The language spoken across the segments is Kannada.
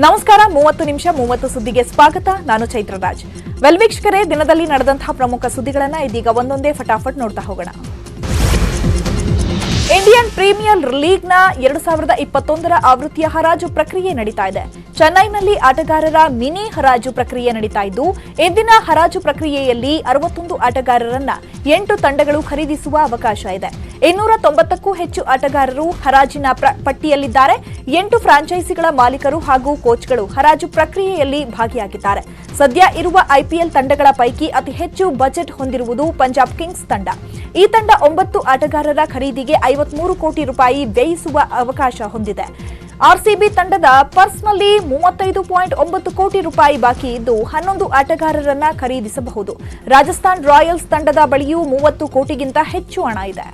ನಮಸ್ಕಾರ 30 ನಿಮಿಷ 30 ಸುದ್ದಿಗೆ ಸ್ವಾಗತ. ನಾನು ಚೈತ್ರರಾಜ್. ವೀಕ್ಷಕರೇ, ದಿನದಲ್ಲಿ ನಡೆದಂತಹ ಪ್ರಮುಖ ಸುದ್ದಿಗಳನ್ನು ಇದೀಗ ಒಂದೊಂದೇ ಫಟಾಫಟ್ ನೋಡ್ತಾ ಹೋಗೋಣ. ಇಂಡಿಯನ್ ಪ್ರೀಮಿಯರ್ ಲೀಗ್ನ 2021ರ ಆವೃತ್ತಿಯ ಹರಾಜು ಪ್ರಕ್ರಿಯೆ ನಡೀತಾ ಇದೆ. ಚೆನ್ನೈನಲ್ಲಿ ಆಟಗಾರರ ಮಿನಿ ಹರಾಜು ಪ್ರಕ್ರಿಯೆ ನಡೀತಾ ಇದ್ದು, ಇಂದಿನ ಹರಾಜು ಪ್ರಕ್ರಿಯೆಯಲ್ಲಿ 61 ಆಟಗಾರರನ್ನ 8 ತಂಡಗಳು ಖರೀದಿಸುವ ಅವಕಾಶ ಇದೆ. 290ಕ್ಕೂ ಹೆಚ್ಚು ಆಟಗಾರರು ಹರಾಜಿನ ಪಟ್ಟಿಯಲ್ಲಿದ್ದಾರೆ. 8 ಫ್ರಾಂಚೈಸಿಗಳ ಮಾಲೀಕರು ಹಾಗೂ ಕೋಚ್ಗಳು ಹರಾಜು ಪ್ರಕ್ರಿಯೆಯಲ್ಲಿ ಭಾಗಿಯಾಗಿದ್ದಾರೆ. ಸದ್ಯ ಇರುವ ಐಪಿಎಲ್ ತಂಡಗಳ ಪೈಕಿ ಅತಿ ಹೆಚ್ಚು ಬಜೆಟ್ ಹೊಂದಿರುವುದು ಪಂಜಾಬ್ ಕಿಂಗ್ಸ್ ತಂಡ. ಈ ತಂಡ 9 ಆಟಗಾರರ ಖರೀದಿಗೆ 53 ಕೋಟಿ ರೂಪಾಯಿ ವ್ಯಯಿಸುವ ಅವಕಾಶ ಹೊಂದಿದೆ. ಆರ್ಸಿಬಿ ತಂಡದ ಪರ್ಸ್ನಲ್ಲಿ 35.9 ಕೋಟಿ ರೂಪಾಯಿ ಬಾಕಿ ಇದ್ದು 11 ಆಟಗಾರರನ್ನ ಖರೀದಿಸಬಹುದು. ರಾಜಸ್ಥಾನ್ ರಾಯಲ್ಸ್ ತಂಡದ ಬಳಿಯೂ 30 ಕೋಟಿಗಿಂತ ಹೆಚ್ಚು ಹಣ ಇದೆ.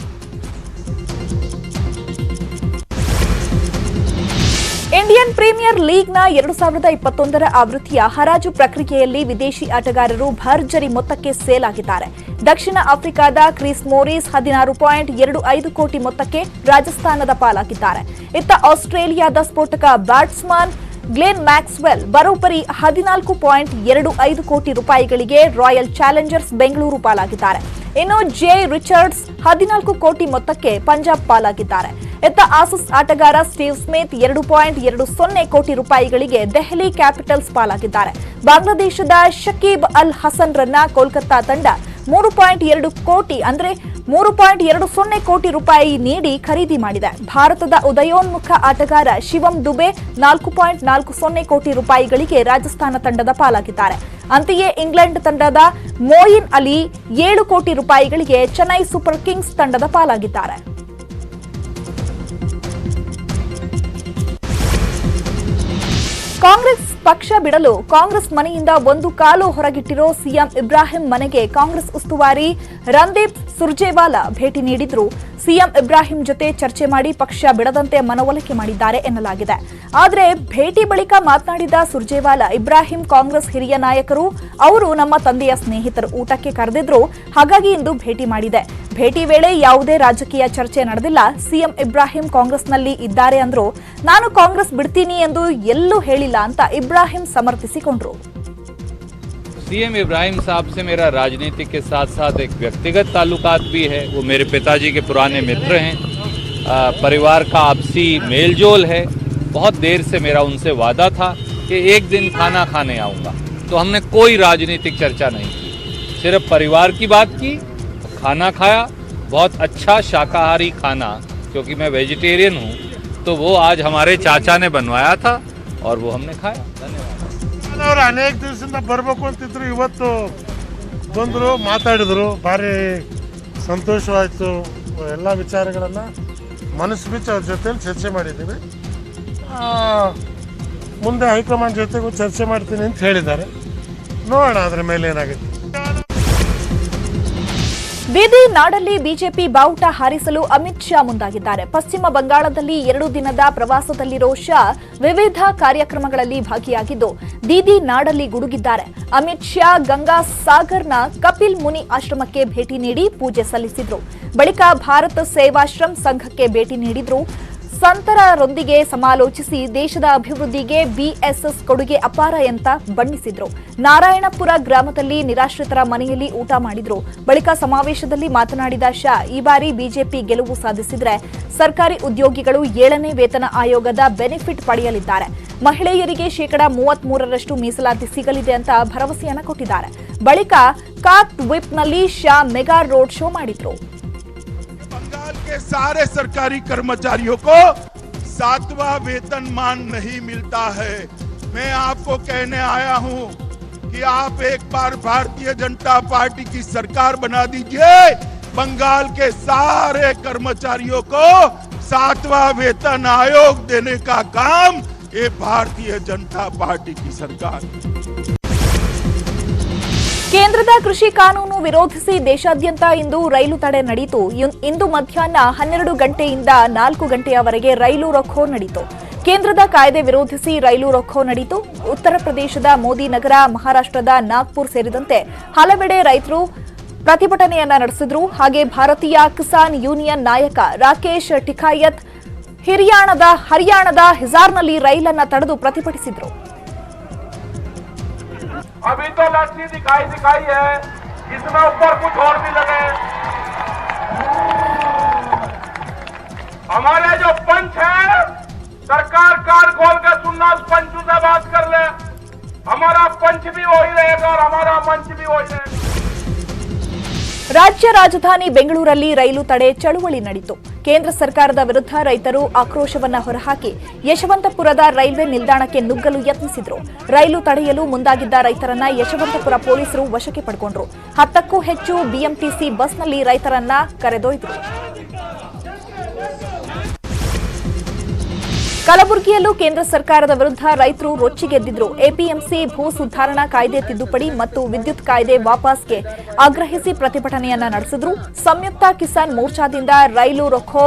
ಇಂಡಿಯನ್ ಪ್ರೀಮಿಯರ್ ಲೀಗ್ನ 2021ರ ಆವೃತ್ತಿಯ ಹರಾಜು ಪ್ರಕ್ರಿಯೆಯಲ್ಲಿ ವಿದೇಶಿ ಆಟಗಾರರು ಭರ್ಜರಿ ಮೊತ್ತಕ್ಕೆ ಸೇಲ್ ಆಗಿದ್ದಾರೆ. ದಕ್ಷಿಣ ಆಫ್ರಿಕಾದ ಕ್ರಿಸ್ ಮೋರಿಸ್ 16.25 ಕೋಟಿ ಮೊತ್ತಕ್ಕೆ ರಾಜಸ್ಥಾನದ ಪಾಲಾಗಿದ್ದಾರೆ. ಇತ್ತ ಆಸ್ಟ್ರೇಲಿಯಾದ ಸ್ಫೋಟಕ ಬ್ಯಾಟ್ಸ್ಮನ್ ಗ್ಲೆನ್ ಮ್ಯಾಕ್ಸ್ವೆಲ್ ಬರೋಬ್ಬರಿ 14.25 ಕೋಟಿ ರೂಪಾಯಿಗಳಿಗೆ ರಾಯಲ್ ಚಾಲೆಂಜರ್ಸ್ ಬೆಂಗಳೂರು ಪಾಲಾಗಿದ್ದಾರೆ. ಇನ್ನು ಜೆ ರಿಚರ್ಡ್ಸ್ 14 ಕೋಟಿ ಮೊತ್ತಕ್ಕೆ ಪಂಜಾಬ್ ಪಾಲಾಗಿದ್ದಾರೆ. ಇತ್ತ ಆಸೀಸ್ ಆಟಗಾರ ಸ್ಟೀವ್ ಸ್ಮಿತ್ 2.20 ಕೋಟಿ ರೂಪಾಯಿಗಳಿಗೆ ದೆಹಲಿ ಕ್ಯಾಪಿಟಲ್ಸ್ ಪಾಲಾಗಿದ್ದಾರೆ. ಬಾಂಗ್ಲಾದೇಶದ ಶಕೀಬ್ ಅಲ್ ಹಸನ್ ರನ್ನ ಕೋಲ್ಕತ್ತಾ ತಂಡ 3.2 ಕೋಟಿ ಅಂದ್ರೆ 3.20 ಕೋಟಿ ರೂಪಾಯಿ ನೀಡಿ ಖರೀದಿ ಮಾಡಿದೆ. ಭಾರತದ ಉದಯೋನ್ಮುಖ ಆಟಗಾರ ಶಿವಂ ದುಬೆ 4.40 ಕೋಟಿ ರೂಪಾಯಿಗಳಿಗೆ ರಾಜಸ್ಥಾನ ತಂಡದ ಪಾಲಾಗಿದ್ದಾರೆ. ಅಂತೆಯೇ ಇಂಗ್ಲೆಂಡ್ ತಂಡದ ಮೋಯಿನ್ ಅಲಿ 7 ಕೋಟಿ ರೂಪಾಯಿಗಳಿಗೆ ಚೆನ್ನೈ ಸೂಪರ್ ಕಿಂಗ್ಸ್ ತಂಡದ ಪಾಲಾಗಿದ್ದಾರೆ. ಕಾಂಗ್ರೆಸ್ ಪಕ್ಷ ಬಿಡಲು ಕಾಂಗ್ರೆಸ್ ಮನೆಯಿಂದ ಒಂದು ಕಾಲು ಹೊರಗಿಟ್ಟಿರೋ ಸಿಎಂ ಇಬ್ರಾಹಿಂ ಮನೆಗೆ ಕಾಂಗ್ರೆಸ್ ಉಸ್ತುವಾರಿ ರಣದೀಪ್ ಸುರ್ಜೇವಾಲಾ ಭೇಟಿ ನೀಡಿದ್ರು. ಸಿಎಂ ಇಬ್ರಾಹಿಂ ಜೊತೆ ಚರ್ಚೆ ಮಾಡಿ ಪಕ್ಷ ಬಿಡದಂತೆ ಮನವೊಲಿಕೆ ಮಾಡಿದ್ದಾರೆ ಎನ್ನಲಾಗಿದೆ. ಆದರೆ ಭೇಟಿ ಬಳಿಕ ಮಾತನಾಡಿದ ಸುರ್ಜೇವಾಲಾ, ಇಬ್ರಾಹಿಂ ಕಾಂಗ್ರೆಸ್ ಹಿರಿಯ ನಾಯಕರು, ಅವರು ನಮ್ಮ ತಂದೆಯ ಸ್ನೇಹಿತರು, ಊಟಕ್ಕೆ ಕರೆದಿದ್ರು, ಹಾಗಾಗಿ ಇಂದು ಭೇಟಿ ಮಾಡಿದೆ. ಭೇಟಿ ವೇಳೆ ಯಾವುದೇ ರಾಜಕೀಯ ಚರ್ಚೆ ನಡೆದಿಲ್ಲ. ಸಿಎಂ ಇಬ್ರಾಹಿಂ ಕಾಂಗ್ರೆಸ್ನಲ್ಲಿ ಇದ್ದಾರೆ ಅಂದ್ರು. ನಾನು ಕಾಂಗ್ರೆಸ್ ಬಿಡ್ತೀನಿ ಎಂದು ಎಲ್ಲೂ ಹೇಳಿಲ್ಲ ಅಂತ ಇಬ್ರಾಹಿಂ ಸಮರ್ಥಿಸಿಕೊಂಡ್ರು. सीएम इब्राहिम साहब से मेरा राजनीति के साथ साथ एक व्यक्तिगत ताल्लुकात भी है. वो मेरे पिताजी के पुराने मित्र हैं. परिवार का आपसी मेलजोल है. बहुत देर से मेरा उनसे वादा था कि एक दिन खाना खाने आऊँगा. तो हमने कोई राजनीतिक चर्चा नहीं की, सिर्फ परिवार की बात की, खाना खाया. बहुत अच्छा शाकाहारी खाना, क्योंकि मैं वेजिटेरियन हूँ, तो वो आज हमारे चाचा ने बनवाया था और वो हमने खाया. धन्यवाद. ಅವರು ಅನೇಕ ದಿವಸದಿಂದ ಬರಬೇಕು ಅಂತಿದ್ರು. ಇವತ್ತು ಬಂದರು, ಮಾತಾಡಿದ್ರು. ಭಾರಿ ಸಂತೋಷವಾಯಿತು. ಎಲ್ಲ ವಿಚಾರಗಳನ್ನು ಮನಸ್ಸು ಬಿಚ್ಚಿ ಅವ್ರ ಜೊತೆಲಿ ಚರ್ಚೆ ಮಾಡಿದ್ದೀವಿ. ಮುಂದೆ ಹೈಕಮಾಂಡ್ ಜೊತೆಗೂ ಚರ್ಚೆ ಮಾಡ್ತೀನಿ ಅಂತ ಹೇಳಿದ್ದಾರೆ. ನೋಡೋಣ ಅದರ ಮೇಲೆ ಏನಾಗುತ್ತೆ. ಬೀದಿ ನಾಡಲ್ಲಿ ಬಿಜೆಪಿ ಬಾವುಟ ಹಾರಿಸಲು ಅಮಿತ್ ಶಾ ಮುಂದಾಗಿದ್ದಾರೆ. ಪಶ್ಚಿಮ ಬಂಗಾಳದಲ್ಲಿ 2 ದಿನದ ಪ್ರವಾಸದಲ್ಲಿರೋ ಶಾ ವಿವಿಧ ಕಾರ್ಯಕ್ರಮಗಳಲ್ಲಿ ಭಾಗಿಯಾಗಿದ್ದು ಬೀದಿ ನಾಡಲ್ಲಿ ಗುಡುಗಿದ್ದಾರೆ. ಅಮಿತ್ ಶಾ ಗಂಗಾ ಸಾಗರ್ನ ಕಪಿಲ್ ಮುನಿ ಆಶ್ರಮಕ್ಕೆ ಭೇಟಿ ನೀಡಿ ಪೂಜೆ ಸಲ್ಲಿಸಿದ್ರು. ಬಳಿಕ ಭಾರತ ಸೇವಾಶ್ರಮ್ ಸಂಘಕ್ಕೆ ಭೇಟಿ ನೀಡಿದ್ರು. ಸಂತರರೊಂದಿಗೆ ಸಮಾಲೋಚಿಸಿ ದೇಶದ ಅಭಿವೃದ್ಧಿಗೆ ಬಿಎಸ್ಎಸ್ ಕೊಡುಗೆ ಅಪಾರ ಅಂತ ಬಣ್ಣಿಸಿದ್ರು. ನಾರಾಯಣಪುರ ಗ್ರಾಮದಲ್ಲಿ ನಿರಾಶ್ರಿತರ ಮನೆಯಲ್ಲಿ ಊಟ ಮಾಡಿದ್ರು. ಬಳಿಕ ಸಮಾವೇಶದಲ್ಲಿ ಮಾತನಾಡಿದ ಶಾ, ಈ ಬಾರಿ ಬಿಜೆಪಿ ಗೆಲುವು ಸಾಧಿಸಿದ್ರೆ ಸರ್ಕಾರಿ ಉದ್ಯೋಗಿಗಳು 7ನೇ ವೇತನ ಆಯೋಗದ ಬೆನಿಫಿಟ್ ಪಡೆಯಲಿದ್ದಾರೆ. ಮಹಿಳೆಯರಿಗೆ 33% ಮೀಸಲಾತಿ ಸಿಗಲಿದೆ ಅಂತ ಭರವಸೆಯನ್ನ ಕೊಟ್ಟಿದ್ದಾರೆ. ಬಳಿಕ ಕಾತ್ ವಿಪ್ನಲ್ಲಿ ಶಾ ಮೆಗಾ ರೋಡ್ ಶೋ ಮಾಡಿದ್ರು. बंगाल के सारे सरकारी कर्मचारियों को 7वां वेतनमान नहीं मिलता है. मैं आपको कहने आया हूं कि आप एक बार भारतीय जनता पार्टी की सरकार बना दीजिए. बंगाल के सारे कर्मचारियों को 7वां वेतन आयोग देने का काम ये भारतीय जनता पार्टी की सरकार. ಕೇಂದ್ರದ ಕೃಷಿ ಕಾನೂನು ವಿರೋಧಿಸಿ ದೇಶಾದ್ಯಂತ ಇಂದು ರೈಲು ತಡೆ ನಡೆಯಿತು. ಇಂದು ಮಧ್ಯಾಹ್ನ 12 ಗಂಟೆಯಿಂದ 4 ಗಂಟೆಯವರೆಗೆ ರೈಲು ರೊಕ್ಕೋ ನಡೆಯಿತು. ಕೇಂದ್ರದ ಕಾಯ್ದೆ ವಿರೋಧಿಸಿ ರೈಲು ರೊಕ್ಕೋ ನಡೆಯಿತು. ಉತ್ತರ ಪ್ರದೇಶದ ಮೋದಿ ನಗರ, ಮಹಾರಾಷ್ಟ್ರದ ನಾಗ್ಪುರ್ ಸೇರಿದಂತೆ ಹಲವೆಡೆ ರೈತರು ಪ್ರತಿಭಟನೆಯನ್ನ ನಡೆಸಿದ್ರು. ಹಾಗೆ ಭಾರತೀಯ ಕಿಸಾನ್ ಯೂನಿಯನ್ ನಾಯಕ ರಾಕೇಶ್ ಟಿಕಾಯತ್ ಹರಿಯಾಣದ ಹಿಸಾರ್ನಲ್ಲಿ ರೈಲನ್ನ ತಡೆದು ಪ್ರತಿಭಟಿಸಿದ್ರು. अभी तो लड़की दिखाई है, इसमें ऊपर कुछ और भी लगे। हमारे जो पंच है, सरकार कार खोल के सुनना, पंचों से बात कर ले। हमारा पंच भी वही रहेगा और हमारा मंच भी वही रहेगा। ರಾಜ್ಯ ರಾಜಧಾನಿ ಬೆಂಗಳೂರಲ್ಲಿ ರೈಲು ತಡೆ ಚಳುವಳಿ ನಡೆಯಿತು. ಕೇಂದ್ರ ಸರ್ಕಾರದ ವಿರುದ್ಧ ರೈತರು ಆಕ್ರೋಶವನ್ನ ಹೊರಹಾಕಿ ಯಶವಂತಪುರದ ರೈಲ್ವೆ ನಿಲ್ದಾಣಕ್ಕೆ ನುಗ್ಗಲು ಯತ್ನಿಸಿದ್ರು. ರೈಲು ತಡೆಯಲು ಮುಂದಾಗಿದ್ದ ರೈತರನ್ನ ಯಶವಂತಪುರ ಪೊಲೀಸರು ವಶಕ್ಕೆ ಪಡೆಕೊಂಡ್ರು. 10ಕ್ಕೂ ಹೆಚ್ಚು ಬಿಎಂಟಿಸಿ ಬಸ್ನಲ್ಲಿ ರೈತರನ್ನ ಕರೆದೊಯ್ದರು. ಕಲಬುರಗಿಯಲ್ಲೂ ಕೇಂದ್ರ ಸರ್ಕಾರದ ವಿರುದ್ಧ ರೈತರು ರೊಚ್ಚಿಗೆದ್ದಿದ್ರು. ಎಪಿಎಂಸಿ ಭೂ ಸುಧಾರಣಾ ಕಾಯ್ದೆ ತಿದ್ದುಪಡಿ ಮತ್ತು ವಿದ್ಯುತ್ ಕಾಯ್ದೆ ವಾಪಸ್ಗೆ ಆಗ್ರಹಿಸಿ ಪ್ರತಿಭಟನೆಯನ್ನ ನಡೆಸಿದ್ರು. ಸಂಯುಕ್ತ ಕಿಸಾನ್ ಮೋರ್ಚಾದಿಂದ ರೈಲು ರೊಕ್ಕೋ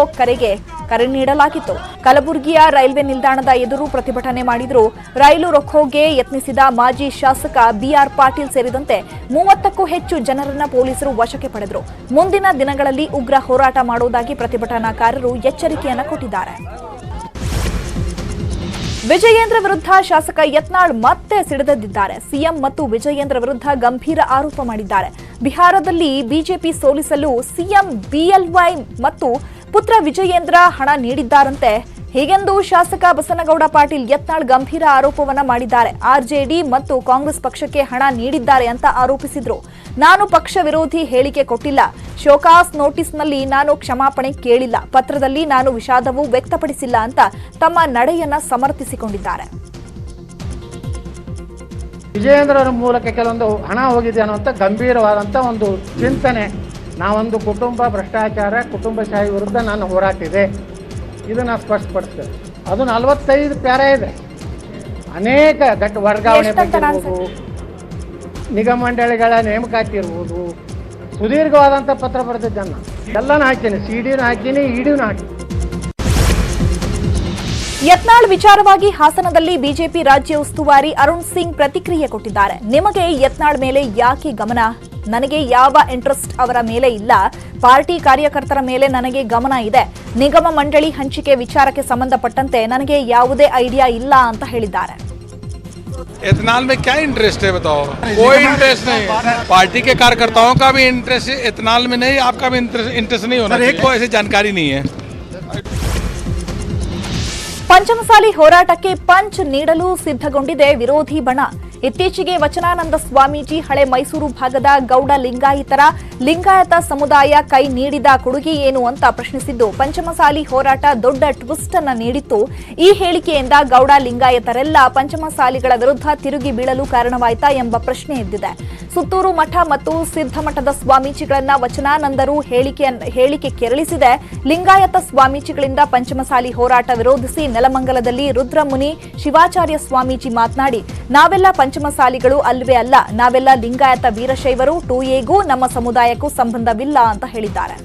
ಕರೆ ನೀಡಲಾಗಿತ್ತು. ಕಲಬುರಗಿಯ ರೈಲ್ವೆ ನಿಲ್ದಾಣದ ಎದುರು ಪ್ರತಿಭಟನೆ ಮಾಡಿದ್ರು. ರೈಲು ರೊಕ್ಕೋಗೆ ಯತ್ನಿಸಿದ ಮಾಜಿ ಶಾಸಕ ಬಿಆರ್ ಪಾಟೀಲ್ ಸೇರಿದಂತೆ 30ಕ್ಕೂ ಹೆಚ್ಚು ಜನರನ್ನ ಪೊಲೀಸರು ವಶಕ್ಕೆ ಪಡೆದರು. ಮುಂದಿನ ದಿನಗಳಲ್ಲಿ ಉಗ್ರ ಹೋರಾಟ ಮಾಡುವುದಾಗಿ ಪ್ರತಿಭಟನಾಕಾರರು ಎಚ್ಚರಿಕೆಯನ್ನ ಕೊಟ್ಟಿದ್ದಾರೆ. ವಿಜಯೇಂದ್ರ ವಿರುದ್ಧ ಶಾಸಕ ಯತ್ನಾಳ್ ಮತ್ತೆ ಸಿಡಿದೆದ್ದಿದ್ದಾರೆ. ಸಿಎಂ ಮತ್ತು ವಿಜಯೇಂದ್ರ ವಿರುದ್ಧ ಗಂಭೀರ ಆರೋಪ ಮಾಡಿದ್ದಾರೆ. ಬಿಹಾರದಲ್ಲಿ ಬಿಜೆಪಿ ಸೋಲಿಸಲು ಸಿಎಂ ಬಿಎಲ್ವೈ ಮತ್ತು ಪುತ್ರ ವಿಜಯೇಂದ್ರ ಹಣ ನೀಡಿದ್ದಾರಂತೆ. ಹೀಗೆಂದು ಶಾಸಕ ಬಸನಗೌಡ ಪಾಟೀಲ್ ಯತ್ನಾಳ್ ಗಂಭೀರ ಆರೋಪವನ್ನ ಮಾಡಿದ್ದಾರೆ. ಆರ್ಜೆಡಿ ಮತ್ತು ಕಾಂಗ್ರೆಸ್ ಪಕ್ಷಕ್ಕೆ ಹಣ ನೀಡಿದ್ದಾರೆ ಅಂತ ಆರೋಪಿಸಿದ್ರು. ನಾನು ಪಕ್ಷ ವಿರೋಧಿ ಹೇಳಿಕೆ ಕೊಟ್ಟಿಲ್ಲ. ಶೋಕಾಸ್ ನೋಟಿಸ್ನಲ್ಲಿ ನಾನು ಕ್ಷಮಾಪಣೆ ಕೇಳಿಲ್ಲ. ಪತ್ರದಲ್ಲಿ ನಾನು ವಿಷಾದವೂ ವ್ಯಕ್ತಪಡಿಸಿಲ್ಲ ಅಂತ ತಮ್ಮ ನಡೆಯನ್ನ ಸಮರ್ಥಿಸಿಕೊಂಡಿದ್ದಾರೆ. ವಿಜಯೇಂದ್ರರ ಮೂಲಕ ಕೆಲವೊಂದು ಹಣ ಹೋಗಿದೆ ಅನ್ನುವಂಥ ಗಂಭೀರವಾದಂಥ ಒಂದು ಚಿಂತನೆ. ನಾವೊಂದು ಕುಟುಂಬ ಭ್ರಷ್ಟಾಚಾರ ಕುಟುಂಬಶಾಹಿ ವಿರುದ್ಧ ನಾನು ಹೋರಾಟ ಇದೆ, ಇದನ್ನು ಸ್ಪಷ್ಟಪಡಿಸ್ತೇವೆ. ಅದು 45 ಪ್ಯಾರ ಇದೆ. ಅನೇಕ ವರ್ಗಾವಣೆ ಬಗ್ಗೆ ಇರ್ಬೋದು, ನಿಗಮ ಮಂಡಳಿಗಳ ನೇಮಕಾತಿ ಇರ್ಬೋದು, ಸುದೀರ್ಘವಾದಂಥ ಪತ್ರ ಬರೆದಿದ್ದನ್ನು ಎಲ್ಲನೂ ಹಾಕೀನಿ. ಸಿಡಿನೂ ಹಾಕೀನಿ, ಇಡಿನೂ ಹಾಕೀನಿ. ಯತ್ನಾಳ್ ವಿಚಾರವಾಗಿ ಹಾಸನದಲ್ಲಿ ಬಿಜೆಪಿ ರಾಜ್ಯ ಉಸ್ತುವಾರಿ ಅರುಣ್ ಸಿಂಗ್ ಪ್ರತಿಕ್ರಿಯೆ ಕೊಟ್ಟಿದ್ದಾರೆ. ನಿಮಗೆ ಯತ್ನಾಳ್ ಮೇಲೆ ಯಾಕೆ ಗಮನ? ನನಗೆ ಯಾವ ಇಂಟ್ರೆಸ್ಟ್ ಅವರ ಮೇಲೆ ಇಲ್ಲ. ಪಾರ್ಟಿ ಕಾರ್ಯಕರ್ತರ ಮೇಲೆ ನನಗೆ ಗಮನ ಇದೆ. ನಿಗಮ ಮಂಡಳಿ ಹಂಚಿಕೆ ವಿಚಾರಕ್ಕೆ ಸಂಬಂಧಪಟ್ಟಂತೆ ನನಗೆ ಯಾವುದೇ ಐಡಿಯಾ ಇಲ್ಲ ಅಂತ ಹೇಳಿದ್ದಾರೆ. इथेनॉल में क्या इंटरेस्ट है बताओ? कोई इंटरेस्ट नहीं। पार्टी के कार्यकर्ताओं का भी इंटरेस्ट इथेनॉल में नहीं, आपका भी इंटरेस्ट नहीं होना। एक को ऐसी जानकारी नहीं है। ಪಂಚಮಸಾಲಿ ಹೋರಾಟಕ್ಕೆ ಪಂಚ್ ನೀಡಲು ಸಿದ್ಧಗೊಂಡಿದೆ ವಿರೋಧಿ ಬಣ. ಇತ್ತೀಚೆಗೆ ವಚನಾನಂದ ಸ್ವಾಮೀಜಿ ಹಳೆ ಮೈಸೂರು ಭಾಗದ ಗೌಡ ಲಿಂಗಾಯತ ಸಮುದಾಯ ಕೈ ನೀಡಿದ ಕೊಡುಗೆ ಏನು ಅಂತ ಪ್ರಶ್ನಿಸಿದ್ದು, ಪಂಚಮಸಾಲಿ ಹೋರಾಟ ದೊಡ್ಡ ಟ್ವಿಸ್ಟ್ ಅನ್ನ ನೀಡಿತ್ತು. ಈ ಹೇಳಿಕೆಯಿಂದ ಗೌಡ ಲಿಂಗಾಯತರೆಲ್ಲ ಪಂಚಮಸಾಲಿಗಳ ವಿರುದ್ಧ ತಿರುಗಿ ಬೀಳಲು ಕಾರಣವಾಯಿತಾ ಎಂಬ ಪ್ರಶ್ನೆ ಎದ್ದಿದೆ. ಸುತ್ತೂರು ಮಠ ಮತ್ತು ಸಿದ್ಧಮಠದ ಸ್ವಾಮೀಜಿಗಳನ್ನ ವಚನಾನಂದರು ಹೇಳಿಕೆ ಕೆರಳಿಸಿದೆ. ಲಿಂಗಾಯತ ಸ್ವಾಮೀಜಿಗಳಿಂದ ಪಂಚಮಸಾಲಿ ಹೋರಾಟ ವಿರೋಧಿಸಿ ನೆಲಮಂಗಲದಲ್ಲಿ ರುದ್ರಮುನಿ ಶಿವಾಚಾರ್ಯ ಸ್ವಾಮೀಜಿ ಮಾತನಾಡಿ, ನಾವೆಲ್ಲ ಪಂಚಮಸಾಲಿಗಳು ಅಲ್ವೇ ಅಲ್ಲ, ನಾವೆಲ್ಲ ಲಿಂಗಾಯತ ವೀರಶೈವರು. 2Aಗೂ ನಮ್ಮ ಸಮುದಾಯಕ್ಕೂ ಸಂಬಂಧವಿಲ್ಲ ಅಂತ ಹೇಳಿದ್ದಾರೆ.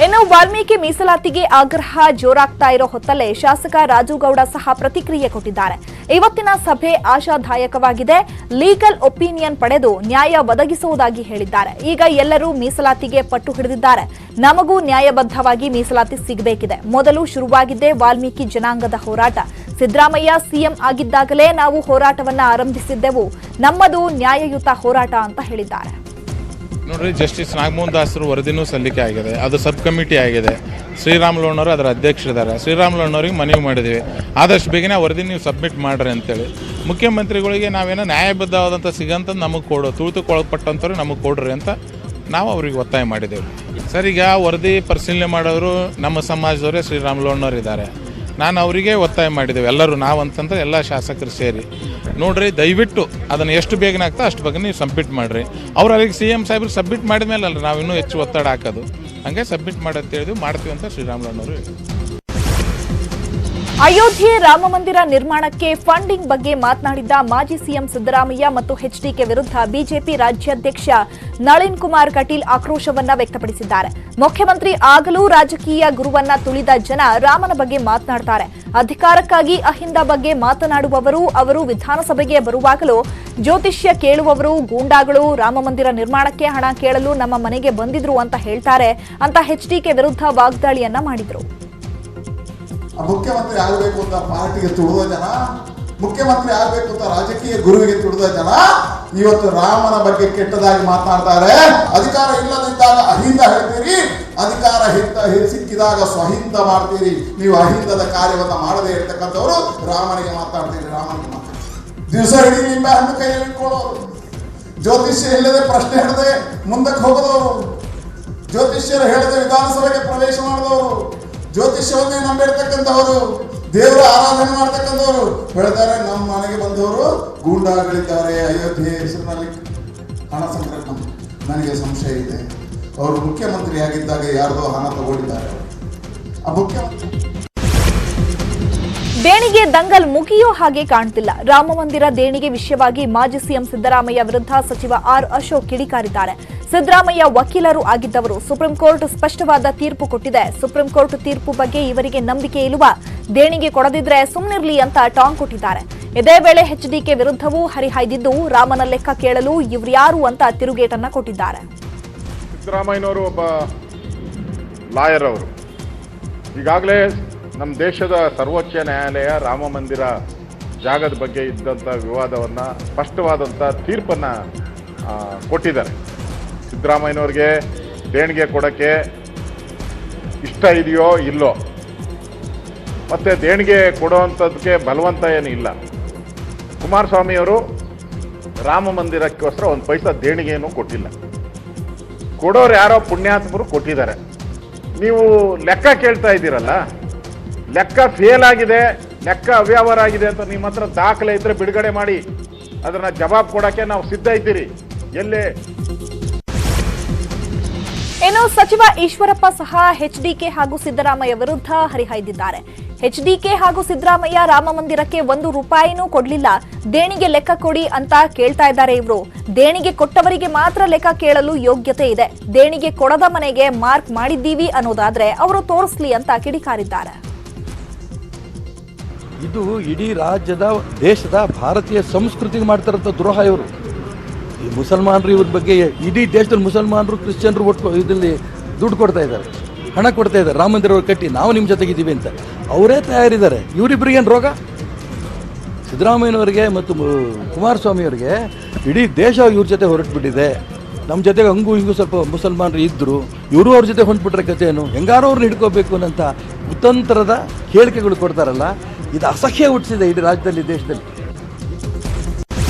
ಇನ್ನು ವಾಲ್ಮೀಕಿ ಮೀಸಲಾತಿಗೆ ಆಗ್ರಹ ಜೋರಾಗ್ತಾ ಇರೋ ಹೊತ್ತಲ್ಲೇ ಶಾಸಕ ರಾಜುಗೌಡ ಸಹ ಪ್ರತಿಕ್ರಿಯೆ ಕೊಟ್ಟಿದ್ದಾರೆ. ಇವತ್ತಿನ ಸಭೆ ಆಶಾದಾಯಕವಾಗಿದೆ. ಲೀಗಲ್ ಒಪಿನಿಯನ್ ಪಡೆದು ನ್ಯಾಯ ಒದಗಿಸುವುದಾಗಿ ಹೇಳಿದ್ದಾರೆ. ಈಗ ಎಲ್ಲರೂ ಮೀಸಲಾತಿಗೆ ಪಟ್ಟು ಹಿಡಿದಿದ್ದಾರೆ. ನಮಗೂ ನ್ಯಾಯಬದ್ಧವಾಗಿ ಮೀಸಲಾತಿ ಸಿಗಬೇಕಿದೆ. ಮೊದಲು ಶುರುವಾಗಿದ್ದೇ ವಾಲ್ಮೀಕಿ ಜನಾಂಗದ ಹೋರಾಟ. ಸಿದ್ದರಾಮಯ್ಯ ಸಿಎಂ ಆಗಿದ್ದಾಗಲೇ ನಾವು ಹೋರಾಟವನ್ನ ಆರಂಭಿಸಿದ್ದೆವು. ನಮ್ಮದು ನ್ಯಾಯಯುತ ಹೋರಾಟ ಅಂತ ಹೇಳಿದ್ದಾರೆ. ನೋಡ್ರಿ, ಜಸ್ಟಿಸ್ ನಾಗಮೋಹನ್ ದಾಸರು ವರದಿನೂ ಸಲ್ಲಿಕೆ ಆಗಿದೆ. ಅದು ಸಬ್ ಕಮಿಟಿ ಆಗಿದೆ. ಶ್ರೀರಾಮುಲು ಅಣ್ಣವರು ಅದರ ಅಧ್ಯಕ್ಷರಿದ್ದಾರೆ. ಶ್ರೀರಾಮುಲು ಅಣ್ಣವ್ರಿಗೆ ಮನವಿ ಮಾಡಿದ್ದೀವಿ, ಆದಷ್ಟು ಬೇಗನೆ ವರದಿ ನೀವು ಸಬ್ಮಿಟ್ ಮಾಡ್ರಿ ಅಂತೇಳಿ. ಮುಖ್ಯಮಂತ್ರಿಗಳಿಗೆ ನಾವೇನೋ ನ್ಯಾಯಬದ್ಧವಾದಂಥ ಸಿಗಂಥದ್ದು ನಮಗೆ ತುಳಿತುಕೊಳಪಟ್ಟಂಥವ್ರು ನಮಗೆ ಕೊಡ್ರಿ ಅಂತ ನಾವು ಅವ್ರಿಗೆ ಒತ್ತಾಯ ಮಾಡಿದ್ದೇವೆ. ಸರ್, ಈಗ ವರದಿ ಪರಿಶೀಲನೆ ಮಾಡೋರು ನಮ್ಮ ಸಮಾಜದವರೇ ಶ್ರೀರಾಮುಲು ಅಣ್ಣವ್ರು ಇದ್ದಾರೆ. ನಾನು ಅವರಿಗೆ ಒತ್ತಾಯ ಮಾಡಿದ್ದೇವೆ, ಎಲ್ಲರೂ ನಾವು ಅಂತಂದ್ರೆ ಎಲ್ಲ ಶಾಸಕರು ಸೇರಿ ನೋಡ್ರಿ, ದಯವಿಟ್ಟು ಅದನ್ನು ಎಷ್ಟು ಬೇಗನೆ ಆಗ್ತಾ ಅಷ್ಟು ಬೇಗ ನೀವು ಸಬ್ಮಿಟ್ ಮಾಡಿರಿ. ಅವ್ರು ಅಲ್ಲಿಗೆ CM ಸಾಹೇಬ್ರಿಗೆ ಸಬ್ಮಿಟ್ ಮಾಡಿದ ಮೇಲೆ ಅಲ್ಲ ನಾವು ಇನ್ನೂ ಹೆಚ್ಚು ಒತ್ತಡ ಹಾಕೋದು. ಹಂಗೆ ಸಬ್ಮಿಟ್ ಮಾಡಂತ ಹೇಳಿದ್ವಿ, ಮಾಡ್ತೀವಿ ಅಂತ ಶ್ರೀರಾಮುಲು ಅಣ್ಣವರು ಹೇಳಿದ್ರು. ಅಯೋಧ್ಯೆ ರಾಮ ಮಂದಿರ ನಿರ್ಮಾಣಕ್ಕೆ ಫಂಡಿಂಗ್ ಬಗ್ಗೆ ಮಾತನಾಡಿದ್ದ ಮಾಜಿ ಸಿಎಂ ಸಿದ್ದರಾಮಯ್ಯ ಮತ್ತು ಎಚ್ಡಿಕೆ ವಿರುದ್ಧ ಬಿಜೆಪಿ ರಾಜ್ಯಾಧ್ಯಕ್ಷ ನಳಿನ್ ಕುಮಾರ್ ಕಟೀಲ್ ಆಕ್ರೋಶವನ್ನ ವ್ಯಕ್ತಪಡಿಸಿದ್ದಾರೆ. ಮುಖ್ಯಮಂತ್ರಿ ಆಗಲೂ ರಾಜಕೀಯ ಗುರುವನ್ನ ತುಳಿದ ಜನ ರಾಮನ ಬಗ್ಗೆ ಮಾತನಾಡ್ತಾರೆ. ಅಧಿಕಾರಕ್ಕಾಗಿ ಅಹಿಂದ ಬಗ್ಗೆ ಮಾತನಾಡುವವರು ಅವರು ವಿಧಾನಸಭೆಗೆ ಬರುವಾಗಲೂ ಜ್ಯೋತಿಷ್ಯ ಕೇಳುವವರು ಗೂಂಡಾಗಳು ರಾಮ ಮಂದಿರ ನಿರ್ಮಾಣಕ್ಕೆ ಹಣ ಕೇಳಲು ನಮ್ಮ ಮನೆಗೆ ಬಂದಿದ್ರು ಅಂತ ಹೇಳ್ತಾರೆ ಅಂತ ಎಚ್ಡಿಕೆ ವಿರುದ್ಧ ವಾಗ್ದಾಳಿಯನ್ನ ಮಾಡಿದ್ರು. ಮುಖ್ಯಮಂತ್ರಿ ಆಗಬೇಕು ಅಂತ ಪಾರ್ಟಿಗೆ ತುಳಿದ ಜನ, ಮುಖ್ಯಮಂತ್ರಿ ಆಗಬೇಕು ಅಂತ ರಾಜಕೀಯ ಗುರುವಿಗೆ ತುಳಿದ ಜನ ಇವತ್ತು ರಾಮನ ಬಗ್ಗೆ ಕೆಟ್ಟದಾಗಿ ಮಾತನಾಡ್ತಾರೆ. ಅಧಿಕಾರ ಇಲ್ಲದಿದ್ದಾಗ ಅಹಿಂದ ಹೇಳ್ತೀರಿ, ಅಧಿಕಾರ ಸಿಕ್ಕಿದಾಗ ಸ್ವಹಿಂದ ಮಾಡ್ತೀರಿ. ನೀವು ಅಹಿಂದದ ಕಾರ್ಯವನ್ನ ಮಾಡದೇ ಇರ್ತಕ್ಕಂಥವ್ರು ರಾಮನಿಗೆ ಮಾತಾಡ್ತೀರಿ. ದಿವಸ ಹಿಡಿ ನಿಂಬೆ ಹಣ್ಣು ಕೈಯಲ್ಲಿ ಇಟ್ಕೊಳ್ಳೋರು, ಜ್ಯೋತಿಷ್ಯ ಇಲ್ಲದೆ ಪ್ರಶ್ನೆ ಹೇಳದೆ ಮುಂದಕ್ಕೆ ಹೋಗದವರು, ಜ್ಯೋತಿಷ್ಯರು ಹೇಳದೆ ವಿಧಾನಸಭೆಗೆ ಪ್ರವೇಶ ಮಾಡಿದವರು, ಜ್ಯೋತಿಷ್ಯವನ್ನೇ ನಂಬಿರ್ತಕ್ಕಂಥವರು, ದೇವರ ಆರಾಧನೆ ಮಾಡ್ತಕ್ಕಂಥವ್ರು ಹೇಳ್ತಾರೆ ನಮ್ಮ ಮನೆಗೆ ಬಂದವರು ಗೂಂಡಾಗಳಿದ್ದಾರೆ. ಅಯೋಧ್ಯೆ ಹೆಸರಿನಲ್ಲಿ ಹಣ ಸಂಗ್ರಹಣ ನನಗೆ ಸಂಶಯ ಇದೆ. ಅವರು ಮುಖ್ಯಮಂತ್ರಿ ಆಗಿದ್ದಾಗ ಯಾರ್ದೋ ಹಣ ತಗೊಂಡಿದ್ದಾರೆ. ಆ ಮುಖ್ಯಮಂತ್ರಿ ದೇಣಿಗೆ ದಂಗಲ್ ಮುಗಿಯೋ ಹಾಗೆ ಕಾಣ್ತಿಲ್ಲ. ರಾಮ ಮಂದಿರ ದೇಣಿಗೆ ವಿಷಯವಾಗಿ ಮಾಜಿ ಸಿಎಂ ಸಿದ್ದರಾಮಯ್ಯ ವಿರುದ್ಧ ಸಚಿವ ಆರ್ ಅಶೋಕ್ ಕಿಡಿಕಾರಿದ್ದಾರೆ. ಸಿದ್ದರಾಮಯ್ಯ ವಕೀಲರು ಆಗಿದ್ದವರು. ಸುಪ್ರೀಂ ಕೋರ್ಟ್ ಸ್ಪಷ್ಟವಾದ ತೀರ್ಪು ಕೊಟ್ಟಿದೆ. ಸುಪ್ರೀಂ ಕೋರ್ಟ್ ತೀರ್ಪು ಬಗ್ಗೆ ಇವರಿಗೆ ನಂಬಿಕೆ ಇಲ್ವಾ? ದೇಣಿಗೆ ಕೊಡದಿದ್ರೆ ಸುಮ್ಮನಿರ್ಲಿ ಅಂತ ಟಾಂಗ್ ಕೊಟ್ಟಿದ್ದಾರೆ. ಇದೇ ವೇಳೆ ಎಚ್ಡಿಕೆ ವಿರುದ್ಧವೂ ಹರಿಹಾಯ್ದಿದ್ದು ರಾಮನ ಲೆಕ್ಕ ಕೇಳಲು ಇವ್ರ್ಯಾರು ಅಂತ ತಿರುಗೇಟನ್ನ ಕೊಟ್ಟಿದ್ದಾರೆ. ಸಿದ್ದರಾಮಯ್ಯನವರು ಒಬ್ಬ ಲಾಯರ್ ಅವರು. ಈಗಾಗಲೇ ನಮ್ಮ ದೇಶದ ಸರ್ವೋಚ್ಚ ನ್ಯಾಯಾಲಯ ರಾಮ ಮಂದಿರ ಜಾಗದ ಬಗ್ಗೆ ಇದ್ದಂಥ ವಿವಾದವನ್ನು ಸ್ಪಷ್ಟವಾದಂಥ ತೀರ್ಪನ್ನು ಕೊಟ್ಟಿದ್ದಾರೆ. ಸಿದ್ದರಾಮಯ್ಯನವ್ರಿಗೆ ದೇಣಿಗೆ ಕೊಡೋಕ್ಕೆ ಇಷ್ಟ ಇದೆಯೋ ಇಲ್ಲೋ, ಮತ್ತು ದೇಣಿಗೆ ಕೊಡುವಂಥದ್ದಕ್ಕೆ ಬಲವಂತ ಏನು ಇಲ್ಲ. ಕುಮಾರಸ್ವಾಮಿಯವರು ರಾಮ ಮಂದಿರಕ್ಕೋಸ್ಕರ ಒಂದು ಪೈಸಾ ದೇಣಿಗೆಯನ್ನು ಕೊಟ್ಟಿಲ್ಲ. ಕೊಡೋರು ಯಾರೋ ಪುಣ್ಯಾತ್ಮರು ಕೊಟ್ಟಿದ್ದಾರೆ. ನೀವು ಲೆಕ್ಕ ಕೇಳ್ತಾ ಇದ್ದೀರಲ್ಲ, ಲೆಕ್ಕ ಫೇಲ್ ಆಗಿದೆ, ಲೆಕ್ಕ ಅವ್ಯವಹಾರ ಆಗಿದೆ ಅಂತ ನಿಮ್ಮ ಹತ್ರ ದಾಖಲೆ ಇದ್ರೆ ಬಿಡುಗಡೆ ಮಾಡಿ, ಅದನ್ನ ಜವಾಬ್ ಕೊಡೋಕ್ಕೆ ನಾವು ಸಿದ್ಧ ಇದ್ದೀರಿ. ಎಲ್ಲೇ ಇನ್ನು ಸಚಿವ ಈಶ್ವರಪ್ಪ ಸಹ ಎಚ್ಡಿಕೆ ಹಾಗೂ ಸಿದ್ದರಾಮಯ್ಯ ವಿರುದ್ಧ ಹರಿಹಾಯ್ದಿದ್ದಾರೆ. ಎಚ್ಡಿಕೆ ಹಾಗೂ ಸಿದ್ದರಾಮಯ್ಯ ರಾಮ ಮಂದಿರಕ್ಕೆ 1 ರೂಪಾಯಿನೂ ಕೊಡ್ಲಿಲ್ಲ, ದೇಣಿಗೆ ಲೆಕ್ಕ ಕೊಡಿ ಅಂತ ಕೇಳ್ತಾ ಇದ್ದಾರೆ ಇವರು. ದೇಣಿಗೆ ಕೊಟ್ಟವರಿಗೆ ಮಾತ್ರ ಲೆಕ್ಕ ಕೇಳಲು ಯೋಗ್ಯತೆ ಇದೆ. ದೇಣಿಗೆ ಕೊಡದ ಮನೆಗೆ ಮಾರ್ಕ್ ಮಾಡಿದ್ದೀವಿ ಅನ್ನೋದಾದ್ರೆ ಅವರು ತೋರಿಸ್ಲಿ ಅಂತ ಕಿಡಿಕಾರಿದ್ದಾರೆ. ಇದು ಇಡೀ ರಾಜ್ಯದ ದೇಶದ ಭಾರತೀಯ ಸಂಸ್ಕೃತಿಗೆ ಮಾಡ್ತಾರಂಥ ದ್ರೋಹ ಇವರು. ಈ ಮುಸಲ್ಮಾನರು ಇವ್ರ ಬಗ್ಗೆ ಇಡೀ ದೇಶದಲ್ಲಿ ಮುಸಲ್ಮಾನರು ಕ್ರಿಶ್ಚಿಯನ್ರು ಒಟ್ಟು ಇದರಲ್ಲಿ ದುಡ್ಡು ಕೊಡ್ತಾ ಇದ್ದಾರೆ, ಹಣ ಕೊಡ್ತಾ ಇದ್ದಾರೆ. ರಾಮ ಮಂದಿರ ಕಟ್ಟಿ ನಾವು ನಿಮ್ಮ ಜೊತೆಗಿದ್ದೀವಿ ಅಂತ ಅವರೇ ತಯಾರಿದ್ದಾರೆ. ಇವರಿಬ್ಬರಿಗೇನು ರೋಗ? ಸಿದ್ದರಾಮಯ್ಯನವರಿಗೆ ಮತ್ತು ಕುಮಾರಸ್ವಾಮಿಯವರಿಗೆ ಇಡೀ ದೇಶ ಇವ್ರ ಜೊತೆ ಹೊರಟುಬಿಟ್ಟಿದೆ. ನಮ್ಮ ಜೊತೆಗೆ ಹಂಗೂ ಹಿಂಗೂ ಸ್ವಲ್ಪ ಮುಸಲ್ಮಾನರು ಇದ್ದರು, ಇವರು ಅವ್ರ ಜೊತೆ ಹೊಂಟ್ಬಿಟ್ರೆ ಕಥೆ ಏನು? ಹೆಂಗಾರೋ ಅವ್ರನ್ನ ಹಿಡ್ಕೋಬೇಕು ಅನ್ನೋಂಥ ಕುತಂತ್ರದ ಹೇಳಿಕೆಗಳು ಕೊಡ್ತಾರಲ್ಲ, ಇದು ಅಸಹ್ಯ ಹುಟ್ಟಿಸಿದೆ ಇಡೀ ರಾಜ್ಯದಲ್ಲಿ, ದೇಶದಲ್ಲಿ.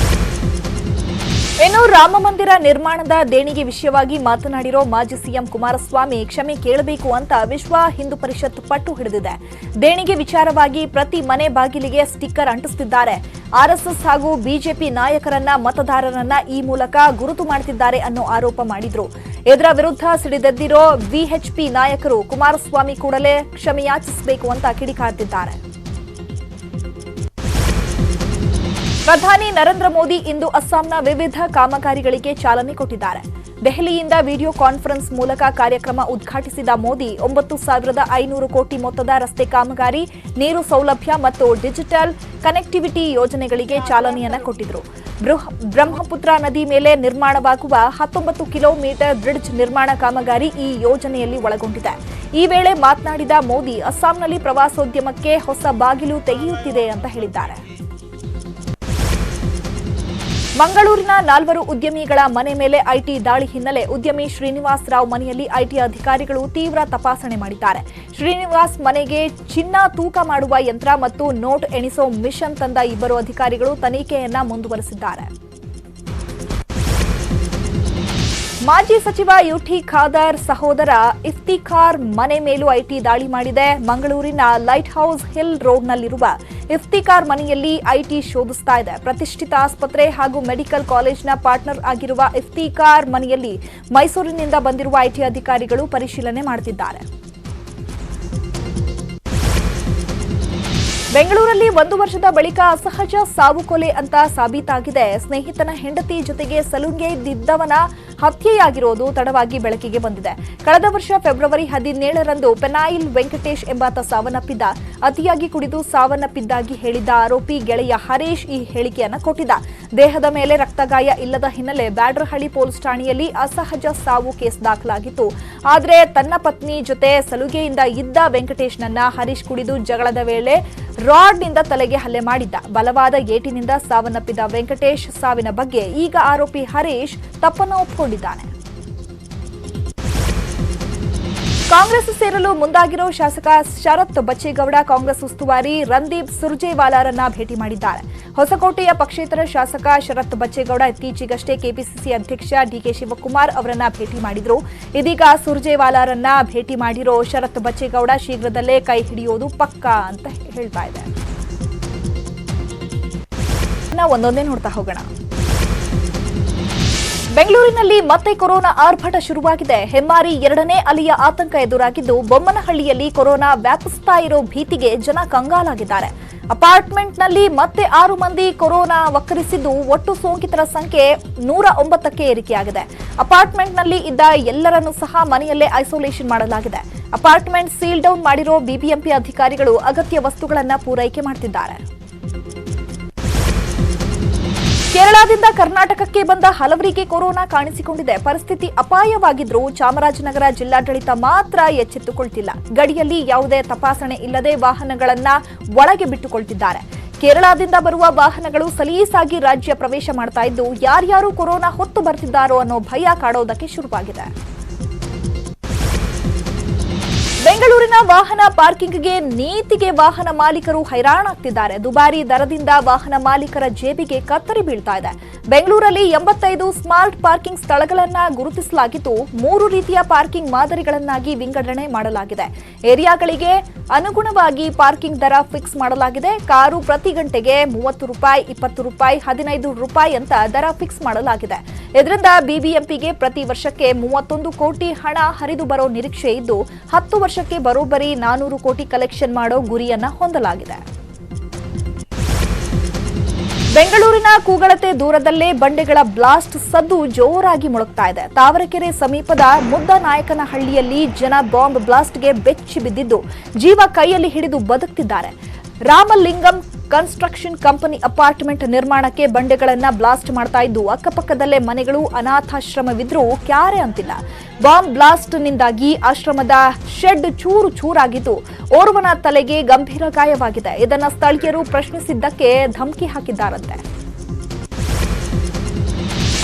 ಇನ್ನು ರಾಮ ಮಂದಿರ ನಿರ್ಮಾಣದ ದೇಣಿಗೆ ವಿಷಯವಾಗಿ ಮಾತನಾಡಿರೋ ಮಾಜಿ ಸಿಎಂ ಕುಮಾರಸ್ವಾಮಿ ಕ್ಷಮೆ ಕೇಳಬೇಕು ಅಂತ ವಿಶ್ವ ಹಿಂದೂ ಪರಿಷತ್ ಪಟ್ಟು ಹಿಡಿದಿದೆ. ದೇಣಿಗೆ ವಿಚಾರವಾಗಿ ಪ್ರತಿ ಮನೆ ಬಾಗಿಲಿಗೆ ಸ್ಟಿಕ್ಕರ್ ಅಂಟಿಸುತ್ತಿದ್ದಾರೆ. ಆರ್ಎಸ್ಎಸ್ ಹಾಗೂ ಬಿಜೆಪಿ ನಾಯಕರನ್ನ ಮತದಾರರನ್ನ ಈ ಮೂಲಕ ಗುರುತು ಮಾಡುತ್ತಿದ್ದಾರೆ ಅನ್ನೋ ಆರೋಪ ಮಾಡಿದ್ರು. ಇದರ ವಿರುದ್ಧ ಸಿಡಿದೆದ್ದಿರೋ ವಿಎಚ್ಪಿ ನಾಯಕರು ಕುಮಾರಸ್ವಾಮಿ ಕೂಡಲೇ ಕ್ಷಮೆಯಾಚಿಸಬೇಕು ಅಂತ ಕಿಡಿಕಾರ್ತಿದ್ದಾರೆ. ಪ್ರಧಾನಿ ನರೇಂದ್ರ ಮೋದಿ ಇಂದು ಅಸ್ಸಾಂನ ವಿವಿಧ ಕಾಮಗಾರಿಗಳಿಗೆ ಚಾಲನೆ ಕೊಟ್ಟಿದ್ದಾರೆ. ದೆಹಲಿಯಿಂದ ವಿಡಿಯೋ ಕಾನ್ಫರೆನ್ಸ್ ಮೂಲಕ ಕಾರ್ಯಕ್ರಮ ಉದ್ಘಾಟಿಸಿದ ಮೋದಿ 9,500 ಕೋಟಿ ಮೊತ್ತದ ರಸ್ತೆ ಕಾಮಗಾರಿ, ನೀರು ಸೌಲಭ್ಯ ಮತ್ತು ಡಿಜಿಟಲ್ ಕನೆಕ್ಟಿವಿಟಿ ಯೋಜನೆಗಳಿಗೆ ಚಾಲನೆಯನ್ನ ಕೊಟ್ಟಿದ್ರು. ಬ್ರಹ್ಮಪುತ್ರ ನದಿ ಮೇಲೆ ನಿರ್ಮಾಣವಾಗುವ 19 ಕಿಲೋಮೀಟರ್ ಬ್ರಿಡ್ಜ್ ನಿರ್ಮಾಣ ಕಾಮಗಾರಿ ಈ ಯೋಜನೆಯಲ್ಲಿ ಒಳಗೊಂಡಿದೆ. ಈ ವೇಳೆ ಮಾತನಾಡಿದ ಮೋದಿ ಅಸ್ಸಾಂನಲ್ಲಿ ಪ್ರವಾಸೋದ್ಯಮಕ್ಕೆ ಹೊಸ ಬಾಗಿಲು ತೆಗೆಯುತ್ತಿದೆ ಅಂತ ಹೇಳಿದ್ದಾರೆ. ಮಂಗಳೂರಿನ 4 ಉದ್ಯಮಿಗಳ ಮನೆ ಮೇಲೆ ಐಟಿ ದಾಳಿ ಹಿನ್ನೆಲೆ ಉದ್ಯಮಿ ಶ್ರೀನಿವಾಸ್ ರಾವ್ ಮನೆಯಲ್ಲಿ ಐಟಿ ಅಧಿಕಾರಿಗಳು ತೀವ್ರ ತಪಾಸಣೆ ಮಾಡಿದ್ದಾರೆ. ಶ್ರೀನಿವಾಸ್ ಮನೆಗೆ ಚಿನ್ನ ತೂಕ ಮಾಡುವ ಯಂತ್ರ ಮತ್ತು ನೋಟ್ ಎಣಿಸೋ ಮಿಷನ್ ತಂದ 2 ಅಧಿಕಾರಿಗಳು ತನಿಖೆಯನ್ನ ಮುಂದುವರೆಸಿದ್ದಾರೆ. ಮಾಜಿ ಸಚಿವ ಯುಟಿ ಖಾದರ್ ಸಹೋದರ ಇಫ್ತಿಖಾರ್ ಮನೆ ಮೇಲೂ ಐಟಿ ದಾಳಿ ಮಾಡಿದೆ. ಮಂಗಳೂರಿನ ಲೈಟ್ ಹೌಸ್ ಹಿಲ್ ರೋಡ್ನಲ್ಲಿರುವ ಇಫ್ತಿಖಾರ್ ಮನೆಯಲ್ಲಿ ಐಟಿ ಶೋಧಿಸ್ತಾ ಇದೆ. ಪ್ರತಿಷ್ಠಿತ ಆಸ್ಪತ್ರೆ ಹಾಗೂ ಮೆಡಿಕಲ್ ಕಾಲೇಜ್ನ ಪಾರ್ಟ್ನರ್ ಆಗಿರುವ ಇಫ್ತಿಖಾರ್ ಮನೆಯಲ್ಲಿ ಮೈಸೂರಿನಿಂದ ಬಂದಿರುವ ಐಟಿ ಅಧಿಕಾರಿಗಳು ಪರಿಶೀಲನೆ ಮಾಡುತ್ತಿದ್ದಾರೆ. ಬೆಂಗಳೂರಲ್ಲಿ 1 ವರ್ಷದ ಬಳಿಕ ಅಸಹಜ ಸಾವು ಕೊಲೆ ಅಂತ ಸಾಬೀತಾಗಿದೆ. ಸ್ನೇಹಿತನ ಹೆಂಡತಿ ಜೊತೆಗೆ ಸಲುಂಗೆದಿದ್ದವನ ಹತ್ಯೆಯಾಗಿರೋದು ತಡವಾಗಿ ಬೆಳಕಿಗೆ ಬಂದಿದೆ. ಕಳೆದ ವರ್ಷ ಫೆಬ್ರವರಿ 17ರಂದು ಪೆನಾಯಿಲ್ ವೆಂಕಟೇಶ್ ಎಂಬಾತ ಸಾವನ್ನಪ್ಪಿದ್ದ. ಅತಿಯಾಗಿ ಕುಡಿದು ಸಾವನ್ನಪ್ಪಿದ್ದಾಗಿ ಹೇಳಿದ್ದ ಆರೋಪಿ ಗೆಳೆಯ ಹರೀಶ್ ಈ ಹೇಳಿಕೆಯನ್ನ ಕೊಟ್ಟಿದ್ದ. ದೇಹದ ಮೇಲೆ ರಕ್ತಗಾಯ ಇಲ್ಲದ ಹಿನ್ನೆಲೆ ಬ್ಯಾಡ್ರಹಳ್ಳಿ ಪೊಲೀಸ್ ಠಾಣೆಯಲ್ಲಿ ಅಸಹಜ ಸಾವು ಕೇಸ್ ದಾಖಲಾಗಿತ್ತು. ಆದರೆ ತನ್ನ ಪತ್ನಿ ಜೊತೆ ಸಲುಗೆಯಿಂದ ಇದ್ದ ವೆಂಕಟೇಶ್ನನ್ನ ಹರೀಶ್ ಕುಡಿದು ಜಗಳದ ವೇಳೆ ರಾಡ್ನಿಂದ ತಲೆಗೆ ಹಲ್ಲೆ ಮಾಡಿದ್ದ. ಬಲವಾದ ಏಟಿನಿಂದ ಸಾವನ್ನಪ್ಪಿದ ವೆಂಕಟೇಶ್ ಸಾವಿನ ಬಗ್ಗೆ ಈಗ ಆರೋಪಿ ಹರೀಶ್ ತಪ್ಪನ್ನು ಒಪ್ಪಿಕೊಂಡಿದ್ದಾನೆ. ಕಾಂಗ್ರೆಸ್ ಸೇರಲು ಮುಂದಾಗಿರೋ ಶಾಸಕ ಶರತ್ ಬಚ್ಚೇಗೌಡ ಕಾಂಗ್ರೆಸ್ ಉಸ್ತುವಾರಿ ರಣದೀಪ್ ಸುರ್ಜೇವಾಲಾರನ್ನ ಭೇಟಿ ಮಾಡಿದ್ದಾರೆ. ಹೊಸಕೋಟೆಯ ಪಕ್ಷೇತರ ಶಾಸಕ ಶರತ್ ಬಚ್ಚೇಗೌಡ ಇತ್ತೀಚೆಗಷ್ಟೇ ಕೆಪಿಸಿಸಿ ಅಧ್ಯಕ್ಷ ಡಿಕೆ ಶಿವಕುಮಾರ್ ಅವರನ್ನ ಭೇಟಿ ಮಾಡಿದ್ರು. ಇದೀಗ ಸುರ್ಜೇವಾಲಾರನ್ನ ಭೇಟಿ ಮಾಡಿರೋ ಶರತ್ ಬಚ್ಚೇಗೌಡ ಶೀಘ್ರದಲ್ಲೇ ಕೈ ಹಿಡಿಯೋದು ಪಕ್ಕಾ ಅಂತ ಹೇಳ್ತಾ ಇದೆ. ಒಂದೊಂದೇ ನೋಡ್ತಾ ಹೋಗೋಣ. ಬೆಂಗಳೂರಿನಲ್ಲಿ ಮತ್ತೆ ಕೊರೋನಾ ಆರ್ಭಟ ಶುರುವಾಗಿದೆ. ಹೆಮ್ಮಾರಿ 2ನೇ ಅಲೆಯ ಆತಂಕ ಎದುರಾಗಿದ್ದು, ಬೊಮ್ಮನಹಳ್ಳಿಯಲ್ಲಿ ಕೊರೋನಾ ವ್ಯಾಪಿಸ್ತಾ ಇರೋ ಭೀತಿಗೆ ಜನ ಕಂಗಾಲಾಗಿದ್ದಾರೆ. ಅಪಾರ್ಟ್ಮೆಂಟ್ನಲ್ಲಿ ಮತ್ತೆ 6 ಮಂದಿ ಕೊರೋನಾ ವಕ್ಕರಿಸಿದ್ದು, ಒಟ್ಟು ಸೋಂಕಿತರ ಸಂಖ್ಯೆ 109ಕ್ಕೆ ಏರಿಕೆಯಾಗಿದೆ. ಅಪಾರ್ಟ್ಮೆಂಟ್ನಲ್ಲಿ ಇದ್ದ ಎಲ್ಲರನ್ನೂ ಸಹ ಮನೆಯಲ್ಲೇ ಐಸೋಲೇಷನ್ ಮಾಡಲಾಗಿದೆ. ಅಪಾರ್ಟ್ಮೆಂಟ್ ಸೀಲ್ ಡೌನ್ ಮಾಡಿರೋ ಬಿಬಿಎಂಪಿ ಅಧಿಕಾರಿಗಳು ಅಗತ್ಯ ವಸ್ತುಗಳನ್ನು ಪೂರೈಕೆ ಮಾಡುತ್ತಿದ್ದಾರೆ. ಕೇರಳದಿಂದ ಕರ್ನಾಟಕಕ್ಕೆ ಬಂದ ಹಲವರಿಗೆ ಕೊರೋನಾ ಕಾಣಿಸಿಕೊಂಡಿದೆ. ಪರಿಸ್ಥಿತಿ ಅಪಾಯವಾಗಿದ್ರೂ ಚಾಮರಾಜನಗರ ಜಿಲ್ಲಾಡಳಿತ ಮಾತ್ರ ಎಚ್ಚೆತ್ತುಕೊಳ್ತಿಲ್ಲ. ಗಡಿಯಲ್ಲಿ ಯಾವುದೇ ತಪಾಸಣೆ ಇಲ್ಲದೆ ವಾಹನಗಳನ್ನ ಒಳಗೆ ಬಿಟ್ಟುಕೊಳ್ತಿದ್ದಾರೆ. ಕೇರಳದಿಂದ ಬರುವ ವಾಹನಗಳು ಸಲೀಸಾಗಿ ರಾಜ್ಯ ಪ್ರವೇಶ ಮಾಡ್ತಾ ಇದ್ದು, ಯಾರ್ಯಾರು ಕೊರೋನಾ ಹೊತ್ತು ಬರ್ತಿದ್ದಾರೋ ಅನ್ನೋ ಭಯ ಕಾಡೋದಕ್ಕೆ ಶುರುವಾಗಿದೆ. ಬೆಂಗಳೂರಿನ ವಾಹನ ಪಾರ್ಕಿಂಗ್ಗೆ ನೀತಿಗೆ ವಾಹನ ಮಾಲೀಕರು ಹೈರಾಣಾಗ್ತಿದ್ದಾರೆ. ದುಬಾರಿ ದರದಿಂದ ವಾಹನ ಮಾಲೀಕರ ಜೇಬಿಗೆ ಕತ್ತರಿ ಬೀಳ್ತಾ ಇದೆ. ಬೆಂಗಳೂರಲ್ಲಿ 85 ಸ್ಮಾರ್ಟ್ ಪಾರ್ಕಿಂಗ್ ಸ್ಥಳಗಳನ್ನ ಗುರುತಿಸಲಾಗಿದ್ದು, 3 ರೀತಿಯ ಪಾರ್ಕಿಂಗ್ ಮಾದರಿಗಳನ್ನಾಗಿ ವಿಂಗಡಣೆ ಮಾಡಲಾಗಿದೆ. ಏರಿಯಾಗಳಿಗೆ ಅನುಗುಣವಾಗಿ ಪಾರ್ಕಿಂಗ್ ದರ ಫಿಕ್ಸ್ ಮಾಡಲಾಗಿದೆ. ಕಾರು ಪ್ರತಿ ಗಂಟೆಗೆ 30 ರೂಪಾಯಿ, 20 ರೂಪಾಯಿ, 15 ರೂಪಾಯಿ ಅಂತ ದರ ಫಿಕ್ಸ್ ಮಾಡಲಾಗಿದೆ. ಇದರಿಂದ ಬಿಬಿಎಂಪಿಗೆ ಪ್ರತಿ ವರ್ಷಕ್ಕೆ 31 ಕೋಟಿ ಹಣ ಹರಿದು ಬರೋ ನಿರೀಕ್ಷೆ ಇದ್ದು, 10 ವರ್ಷಕ್ಕೆ ಬರೋಬ್ಬರಿ 400 ಕೋಟಿ ಕಲೆಕ್ಷನ್ ಮಾಡೋ ಗುರಿಯನ್ನ ಹೊಂದಲಾಗಿದೆ. ಬೆಂಗಳೂರಿನ ಕೂಗಳತೆ ದೂರದಲ್ಲೇ ಬಂಡೆಗಳ ಬ್ಲಾಸ್ಟ್ ಸದ್ದು ಜೋರಾಗಿ ಮೊಳಗ್ತಾ ಇದೆ. ತಾವರೆಕೆರೆ ಸಮೀಪದ ಮುದ್ದನಾಯಕನಹಳ್ಳಿಯಲ್ಲಿ ಜನ ಬಾಂಬ್ ಬ್ಲಾಸ್ಟ್ಗೆ ಬೆಚ್ಚಿ ಬಿದ್ದಿದ್ದು, ಜೀವ ಕೈಯಲ್ಲಿ ಹಿಡಿದು ಬದುಕ್ತಿದ್ದಾರೆ. ರಾಮಲಿಂಗಂ ಕನ್ಸ್ಟ್ರಕ್ಷನ್ ಕಂಪನಿ ಅಪಾರ್ಟ್ಮೆಂಟ್ ನಿರ್ಮಾಣಕ್ಕೆ ಬಂಡೆಗಳನ್ನ ಬ್ಲಾಸ್ಟ್ ಮಾಡ್ತಾ ಇದ್ದು, ಅಕ್ಕಪಕ್ಕದಲ್ಲೇ ಮನೆಗಳು, ಅನಾಥಾಶ್ರಮವಿದ್ರೂ ಕ್ಯಾರೆ ಅಂತಿಲ್ಲ. ಬಾಂಬ್ ಬ್ಲಾಸ್ಟ್ನಿಂದಾಗಿ ಆಶ್ರಮದ ಶೆಡ್ ಚೂರು ಚೂರಾಗಿದ್ದು, ಓರ್ವನ ತಲೆಗೆ ಗಂಭೀರ ಗಾಯವಾಗಿದೆ. ಇದನ್ನ ಸ್ಥಳೀಯರು ಪ್ರಶ್ನಿಸಿದ್ದಕ್ಕೆ ಧಮಕಿ ಹಾಕಿದ್ದಾರಂತೆ.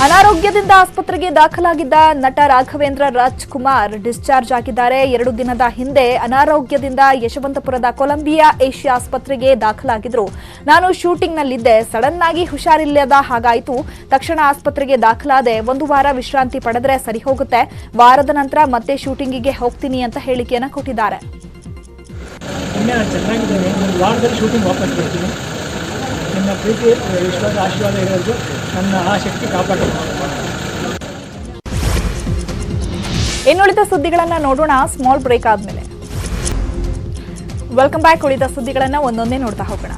ಅನಾರೋಗ್ಯದಿಂದ ಆಸ್ಪತ್ರೆಗೆ ದಾಖಲಾಗಿದ್ದ ನಟ ರಾಘವೇಂದ್ರ ರಾಜ್ಕುಮಾರ್ ಡಿಸ್ಚಾರ್ಜ್ ಆಗಿದ್ದಾರೆ. 2 ದಿನದ ಹಿಂದೆ ಅನಾರೋಗ್ಯದಿಂದ ಯಶವಂತಪುರದ ಕೊಲಂಬಿಯಾ ಏಷ್ಯಾ ಆಸ್ಪತ್ರೆಗೆ ದಾಖಲಾಗಿದ್ರು. ನಾನು ಶೂಟಿಂಗ್ನಲ್ಲಿದ್ದೆ, ಸಡನ್ ಆಗಿ ಹುಷಾರಿಲ್ಲದ ಹಾಗಾಯಿತು. ತಕ್ಷಣ ಆಸ್ಪತ್ರೆಗೆ ದಾಖಲಾದೆ. 1 ವಾರ ವಿಶ್ರಾಂತಿ ಪಡೆದ್ರೆ ಸರಿ ಹೋಗುತ್ತೆ. ವಾರದ ನಂತರ ಮತ್ತೆ ಶೂಟಿಂಗಿಗೆ ಹೋಗ್ತೀನಿ ಅಂತ ಹೇಳಿಕೆಯನ್ನು ಕೊಟ್ಟಿದ್ದಾರೆ. ನನ್ನ ಪ್ರೀತಿ ವಿಶ್ವಾಸ ಆಶೀರ್ವಾದ ಇರೋದು ನನ್ನ ಆ ಶಕ್ತಿ ಕಾಪಾಡೋದು. ಇನ್ನುಳಿದ ಸುದ್ದಿಗಳನ್ನ ನೋಡೋಣ ಸ್ಮಾಲ್ ಬ್ರೇಕ್ ಆದ್ಮೇಲೆ. Welcome back. ಉಳಿದ ಸುದ್ದಿಗಳನ್ನ ಒಂದೊಂದೇ ನೋಡ್ತಾ ಹೋಗೋಣ.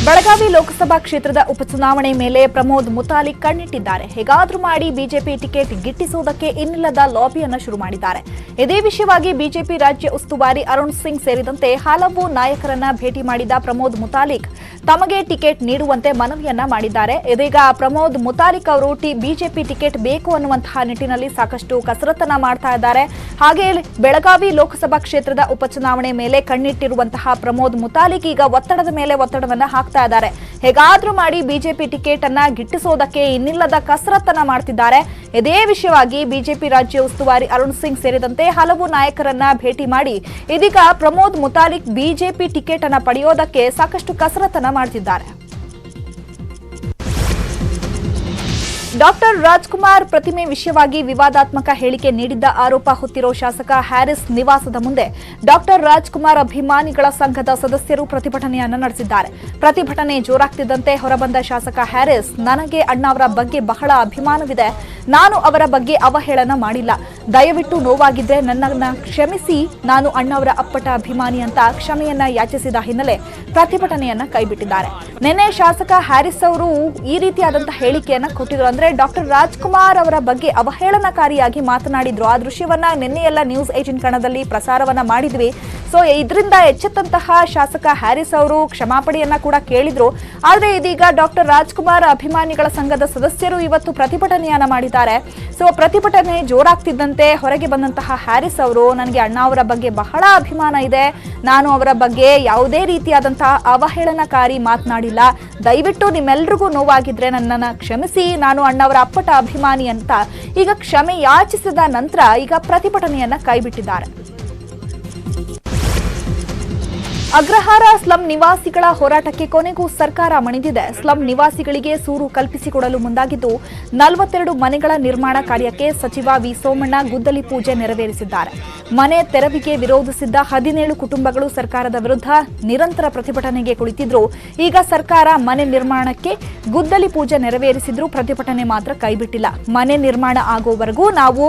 ಬೆಳಗಾವಿ ಲೋಕಸಭಾ ಕ್ಷೇತ್ರದ ಉಪಚುನಾವಣೆ ಮೇಲೆ ಪ್ರಮೋದ್ ಮುತಾಲಿಕ್ ಕಣ್ಣಿಟ್ಟಿದ್ದಾರೆ. ಹೇಗಾದ್ರೂ ಮಾಡಿ ಬಿಜೆಪಿ ಟಿಕೆಟ್ ಗಿಟ್ಟಿಸುವುದಕ್ಕೆ ಇನ್ನಿಲ್ಲದ ಲಾಬಿಯನ್ನು ಶುರು ಮಾಡಿದ್ದಾರೆ. ಇದೇ ವಿಷಯವಾಗಿ ಬಿಜೆಪಿ ರಾಜ್ಯ ಉಸ್ತುವಾರಿ ಅರುಣ್ ಸಿಂಗ್ ಸೇರಿದಂತೆ ಹಲವು ನಾಯಕರನ್ನ ಭೇಟಿ ಮಾಡಿದ ಪ್ರಮೋದ್ ಮುತಾಲಿಕ್ ತಮಗೆ ಟಿಕೆಟ್ ನೀಡುವಂತೆ ಮನವಿಯನ್ನ ಮಾಡಿದ್ದಾರೆ. ಇದೀಗ ಪ್ರಮೋದ್ ಮುತಾಲಿಕ್ ಅವರು ಬಿಜೆಪಿ ಟಿಕೆಟ್ ಬೇಕು ಅನ್ನುವಂತಹ ನಿಟ್ಟಿನಲ್ಲಿ ಸಾಕಷ್ಟು ಕಸರತ್ತನ್ನ ಮಾಡ್ತಾ ಇದ್ದಾರೆ. ಹಾಗೆ ಬೆಳಗಾವಿ ಲೋಕಸಭಾ ಕ್ಷೇತ್ರದ ಉಪಚುನಾವಣೆ ಮೇಲೆ ಕಣ್ಣಿಟ್ಟಿರುವಂತಹ ಪ್ರಮೋದ್ ಮುತಾಲಿಕ್ ಈಗ ಒತ್ತಡದ ಮೇಲೆ ಒತ್ತಡವನ್ನ ಹಾಕ್ತಾ ಇದ್ದಾರೆ. ಹೇಗಾದ್ರೂ ಮಾಡಿ ಬಿಜೆಪಿ ಟಿಕೆಟ್ ಅನ್ನ ಗಿಟ್ಟಿಸೋದಕ್ಕೆ ಇನ್ನಿಲ್ಲದ ಕಸರತ್ತನ್ನ ಮಾಡ್ತಿದ್ದಾರೆ. ಇದೇ ವಿಷಯವಾಗಿ ಬಿಜೆಪಿ ರಾಜ್ಯ ಉಸ್ತುವಾರಿ ಅರುಣ್ ಸಿಂಗ್ ಸೇರಿದಂತೆ ಹಲವು ನಾಯಕರನ್ನ ಭೇಟಿ ಮಾಡಿ ಇದೀಗ ಪ್ರಮೋದ್ ಮುತಾಲಿಕ್ ಬಿಜೆಪಿ ಟಿಕೆಟ್ ಅನ್ನ ಪಡೆಯೋದಕ್ಕೆ ಸಾಕಷ್ಟು ಕಸರತ್ತನ್ನ ಮಾಡ್ತಿದ್ದಾರೆ. ಡಾಕ್ಟರ್ ರಾಜ್ಕುಮಾರ್ ಪ್ರತಿಮೆ ವಿಷಯವಾಗಿ ವಿವಾದಾತ್ಮಕ ಹೇಳಿಕೆ ನೀಡಿದ್ದ ಆರೋಪ ಹೊತ್ತಿರೋ ಶಾಸಕ ಹ್ಯಾರಿಸ್ ನಿವಾಸದ ಮುಂದೆ ಡಾಕ್ಟರ್ ರಾಜ್ಕುಮಾರ್ ಅಭಿಮಾನಿಗಳ ಸಂಘದ ಸದಸ್ಯರು ಪ್ರತಿಭಟನೆಯನ್ನು ನಡೆಸಿದ್ದಾರೆ. ಪ್ರತಿಭಟನೆ ಜೋರಾಗ್ತಿದ್ದಂತೆ ಹೊರಬಂದ ಶಾಸಕ ಹ್ಯಾರಿಸ್, ನನಗೆ ಅಣ್ಣಾವರ ಬಗ್ಗೆ ಬಹಳ ಅಭಿಮಾನವಿದೆ, ನಾನು ಅವರ ಬಗ್ಗೆ ಅವಹೇಳನ ಮಾಡಿಲ್ಲ, ದಯವಿಟ್ಟು ನೋವಾಗಿದ್ರೆ ನನ್ನನ್ನ ಕ್ಷಮಿಸಿ, ನಾನು ಅಣ್ಣಾವರ ಅಪ್ಪಟ ಅಭಿಮಾನಿ ಅಂತ ಕ್ಷಮೆಯನ್ನ ಯಾಚಿಸಿದ ಹಿನ್ನೆಲೆ ಪ್ರತಿಭಟನೆಯನ್ನ ಕೈಬಿಟ್ಟಿದ್ದಾರೆ. ನಿನ್ನೆ ಶಾಸಕ ಹ್ಯಾರಿಸ್ ಅವರು ಈ ರೀತಿಯಾದಂತಹ ಹೇಳಿಕೆಯನ್ನ ಕೊಟ್ಟಿದ್ರು. ಅಂದ್ರೆ ಡಾಕ್ಟರ್ ರಾಜ್ಕುಮಾರ್ ಅವರ ಬಗ್ಗೆ ಅವಹೇಳನಕಾರಿಯಾಗಿ ಮಾತನಾಡಿದ್ರು. ಆ ದೃಶ್ಯವನ್ನ ನಿನ್ನೆಯೆಲ್ಲ ನ್ಯೂಸ್ 18 ಕನ್ನಡದಲ್ಲಿ ಪ್ರಸಾರವನ್ನ ಮಾಡಿದ್ವಿ. ಸೊ ಇದರಿಂದ ಎಚ್ಚೆತ್ತಂತಹ ಶಾಸಕ ಹ್ಯಾರಿಸ್ ಅವರು ಕ್ಷಮಾಪಣೆಯನ್ನ ಕೂಡ ಕೇಳಿದ್ರು. ಆದ್ರೆ ಇದೀಗ ಡಾಕ್ಟರ್ ರಾಜ್ಕುಮಾರ್ ಅಭಿಮಾನಿಗಳ ಸಂಘದ ಸದಸ್ಯರು ಇವತ್ತು ಪ್ರತಿಭಟನೆಯನ್ನ ಮಾಡಿದ್ದಾರೆ. ಸೊ ಪ್ರತಿಭಟನೆ ಜೋರಾಗ್ತಿದ್ದಂತೆ ಹೊರಗೆ ಬಂದಂತಹ ಹ್ಯಾರಿಸ್ ಅವರು, ನನಗೆ ಅಣ್ಣಾವರ ಬಗ್ಗೆ ಬಹಳ ಅಭಿಮಾನ ಇದೆ, ನಾನು ಅವರ ಬಗ್ಗೆ ಯಾವುದೇ ರೀತಿಯಾದಂತಹ ಅವಹೇಳನಕಾರಿ ಮಾತನಾಡಿಲ್ಲ, ದಯವಿಟ್ಟು ನಿಮ್ಮೆಲ್ರಿಗೂ ನೋವಾಗಿದ್ರೆ ನನ್ನನ್ನು ಕ್ಷಮಿಸಿ, ನಾನು ಅಣ್ಣಾವರ ಅಪ್ಪಟ ಅಭಿಮಾನಿ ಅಂತ ಈಗ ಕ್ಷಮೆ ಯಾಚಿಸಿದ ನಂತರ ಈಗ ಪ್ರತಿಭಟನೆಯನ್ನ ಕೈಬಿಟ್ಟಿದ್ದಾರೆ. ಅಗ್ರಹಾರ ಸ್ಲಂ ನಿವಾಸಿಗಳ ಹೋರಾಟಕ್ಕೆ ಕೊನೆಗೂ ಸರ್ಕಾರ ಮಣಿದಿದೆ. ಸ್ಲಂ ನಿವಾಸಿಗಳಿಗೆ ಸೂರು ಕಲ್ಪಿಸಿಕೊಡಲು ಮುಂದಾಗಿದ್ದು 42 ಮನೆಗಳ ನಿರ್ಮಾಣ ಕಾರ್ಯಕ್ಕೆ ಸಚಿವ ವಿ ಸೋಮಣ್ಣ ಗುದ್ದಲಿ ಪೂಜೆ ನೆರವೇರಿಸಿದ್ದಾರೆ. ಮನೆ ತೆರವಿಗೆ ವಿರೋಧಿಸಿದ್ದ 17 ಕುಟುಂಬಗಳು ಸರ್ಕಾರದ ವಿರುದ್ಧ ನಿರಂತರ ಪ್ರತಿಭಟನೆಗೆ ಕುಳಿತಿದ್ರು. ಈಗ ಸರ್ಕಾರ ಮನೆ ನಿರ್ಮಾಣಕ್ಕೆ ಗುದ್ದಲಿ ಪೂಜೆ ನೆರವೇರಿಸಿದ್ರು, ಪ್ರತಿಭಟನೆ ಮಾತ್ರ ಕೈಬಿಟ್ಟಿಲ್ಲ. ಮನೆ ನಿರ್ಮಾಣ ಆಗೋವರೆಗೂ ನಾವು